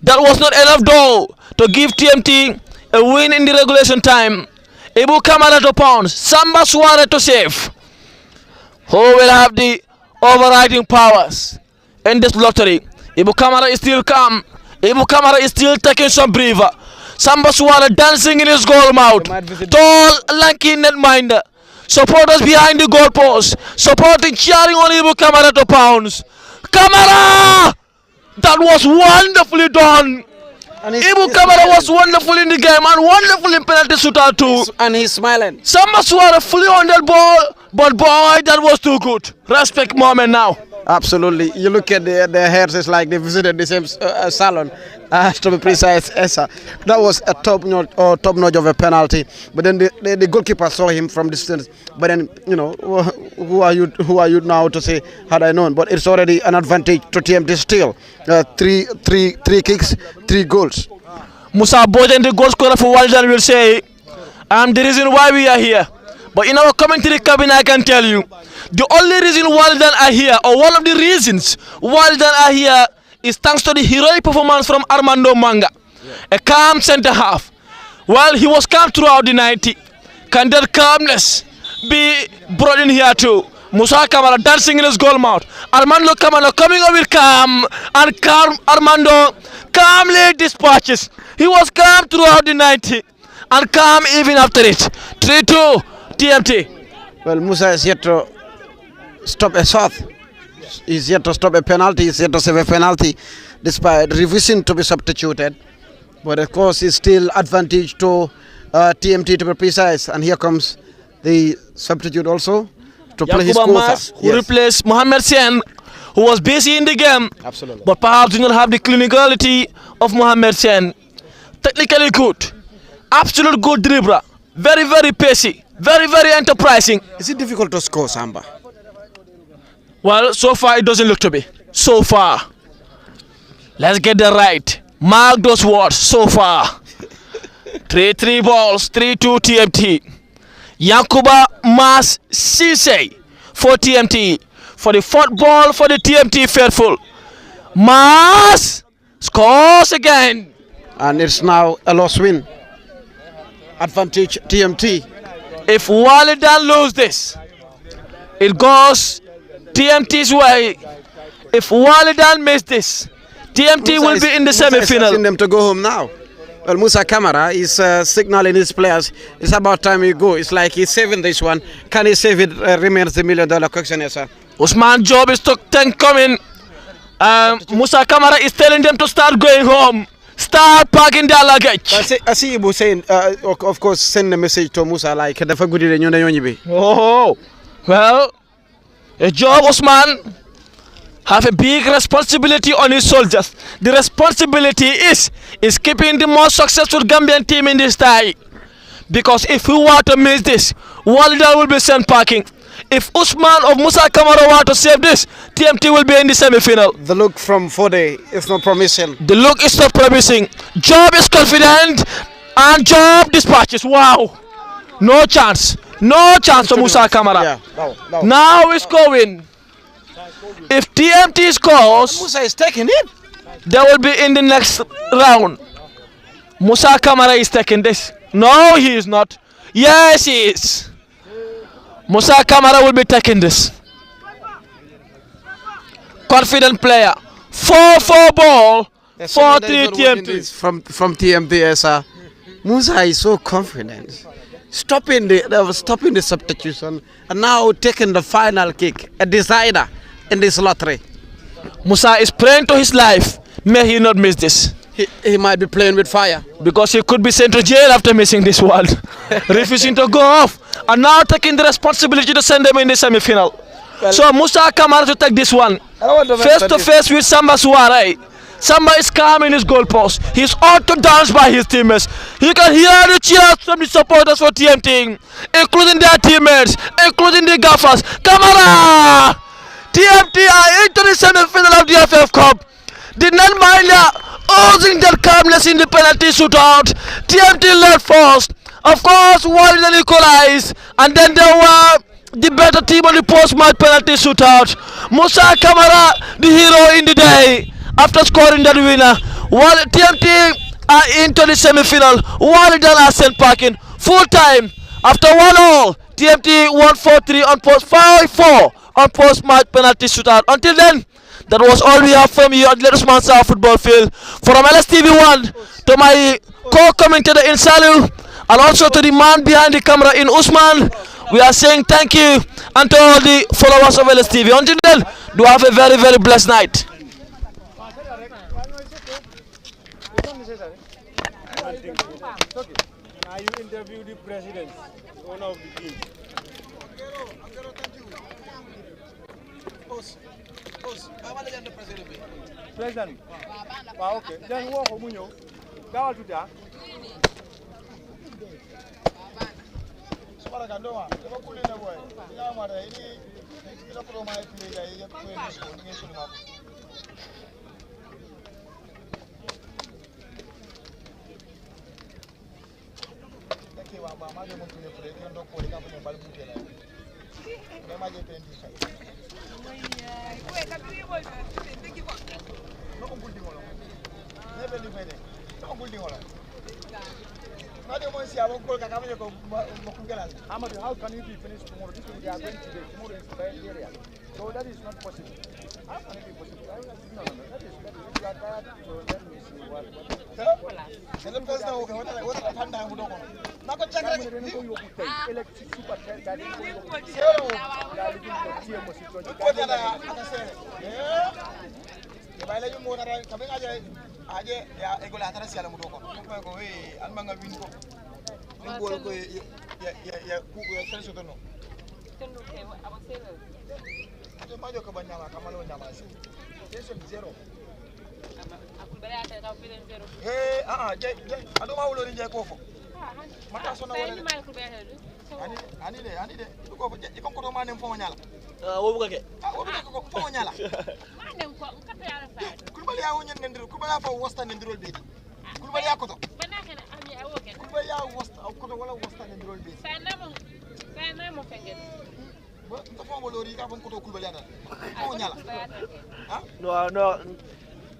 That was not enough though to give TMT a win in the regulation time. Ibu Kamara to pounce, Samba Suare to save. Who will have the overriding powers in this lottery? Ibu Kamara is still calm. Ibu Kamara is still taking some breather. Samba Suare dancing in his goal mouth. Tall, lanky netminder. Supporters behind the goal post. Supporting, cheering on Ibu Kamara to pounce. Kamara! That was wonderfully done. Ibu Kamara was wonderful in the game and wonderful in penalty shootout too. And he's smiling. Samba Suare fully on that ball, but boy, that was too good. Respect moment now. Absolutely. You look at their hairs, it's like they visited the same salon. To be precise, Esa. That was a top notch of a penalty. But then the goalkeeper saw him from distance. But then, you know, who are you now to say had I known? But it's already an advantage to TMT still. Three kicks, 3 goals. Musa Bojan, the goal scorer for Wallidan, will say, the reason why we are here. But in our commentary cabin, I can tell you, the only reason Wallidan are here, or one of the reasons Wallidan are here, is thanks to the heroic performance from Armando Manga, a calm centre half. Well, he was calm throughout the 90. Can that calmness be brought in here too? Musa Kamara dancing in his goal mouth. Armando Kamara coming over with calm, and calm Armando calmly dispatches. He was calm throughout the 90 and calm even after it. 3-2 TMT. Well, Musa is yet to stop a shot. He's yet to stop a penalty. He's yet to save a penalty, despite refusing to be substituted. But of course, it's still advantage to TMT to be precise. And here comes the substitute also to play his quota. Who replaced Mohamed Sen, who was busy in the game. Absolutely. But perhaps did not have the clinicality of Mohamed Sen. Technically good. Absolute good dribbler. Very, very pacey. Very, very enterprising. Is it difficult to score, Samba? Well, so far it doesn't look to be. So far. Let's get that right. Mark those words. So far. 3-3 balls. 3-2 TMT. Yankuba Mas Sise for TMT. For the 4th ball for the TMT faithful. Mas scores again. And it's now a loss win. Advantage TMT. If Wallidan lose this, it goes TMT's way. If Wallidan miss this, TMT will be in the semi-final. Musa is them to go home now. Well, Musa Kamara is signaling his players. It's about time you go. It's like he's saving this one. Can he save it? Remains the $1 million question, yes, sir. Usman Job is to 10 coming. Musa Kamara is telling them to start going home. Start packing their luggage. I see Ibu saying, of course, send a message to Musa like, oh, well, a job, Usman, have a big responsibility on his shoulders. The responsibility is keeping the most successful Gambian team in this tie. Because if we want to miss this, Wallidan will be sent packing. If Usman or Musa Kamara want to save this, TMT will be in the semi-final. The look from Fode is not promising. The look is not promising. Job is confident and Job dispatches. Wow. No chance. No chance for Musa Kamara. Yeah, Now it's going. If TMT scores, Musa is taking it. they will be in the next round. Musa Kamara is taking this. No, he is not. Yes, he is. Musa Kamara will be taking this. Confident player. 4-4 ball 4-3 TMT. From TMT, Musa is so confident. Stopping the substitution and now taking the final kick, a decider in this lottery. Musa is praying to his life. May he not miss this. He might be playing with fire. Because he could be sent to jail after missing this one. Refusing to go off. And now taking the responsibility to send them in the semi-final. Well, so Musa Kamara to take this one. Face to face with Samba Suare. Samba is calm in his goalpost. He's on to dance by his teammates. You can hear the cheers from the supporters for TMT, including their teammates, including the gaffers. Kamara! TMT are into the semi-final of the FF Cup. Did not mind oozing that calmness in the penalty shootout. TMT led first. Of course, Wallidan equalized. And then there were the better team on the post-match penalty shootout. Musa Kamara, the hero in the day. After scoring that winner, TMT are into the semi-final. Wallidan are sent packing full time. After 1-1, TMT won 4-3 on post 5-4 on post-match penalty shootout. Until then, that was all we have from you at Latest Mansa Football Field. From LSTV1 to my co-commentator in Salu, and also to the man behind the camera in Usman, we are saying thank you, and to all the followers of LSTV. Until then, do have a very, very blessed night. Now you interview the president, one of the teams. President. Wow, okay. Then walk home, you go to that. How can you be finished tomorrow? This will be going today. Tomorrow is the area. So that is not possible. How can it be possible? No. That is you are tired. So let me see what.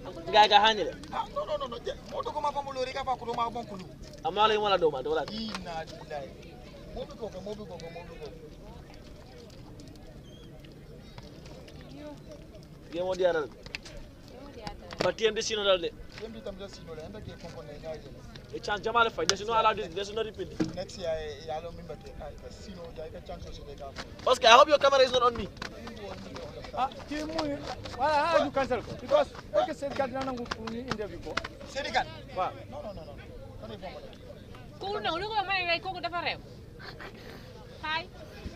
No. Guy ka handle. No. Moto ko ma fa mo lori ka fa ko ma bon kulu. Amala yi wala do man wala. Ina billahi. Mobi ko. Game odi aral. But TMT sino dal de. TMT tam just sino le anda ke ko ne ngaje. A chance Jamal fight. There's no allow this. There's no repeat. Next year I allow me but sino ya ka chance so de ka. Oscar, I hope your camera is not on me. How you cancel? Because okay, said that na interview ko. Said that? Wow. No. Kung nung ko may ko dafa rew. Hi.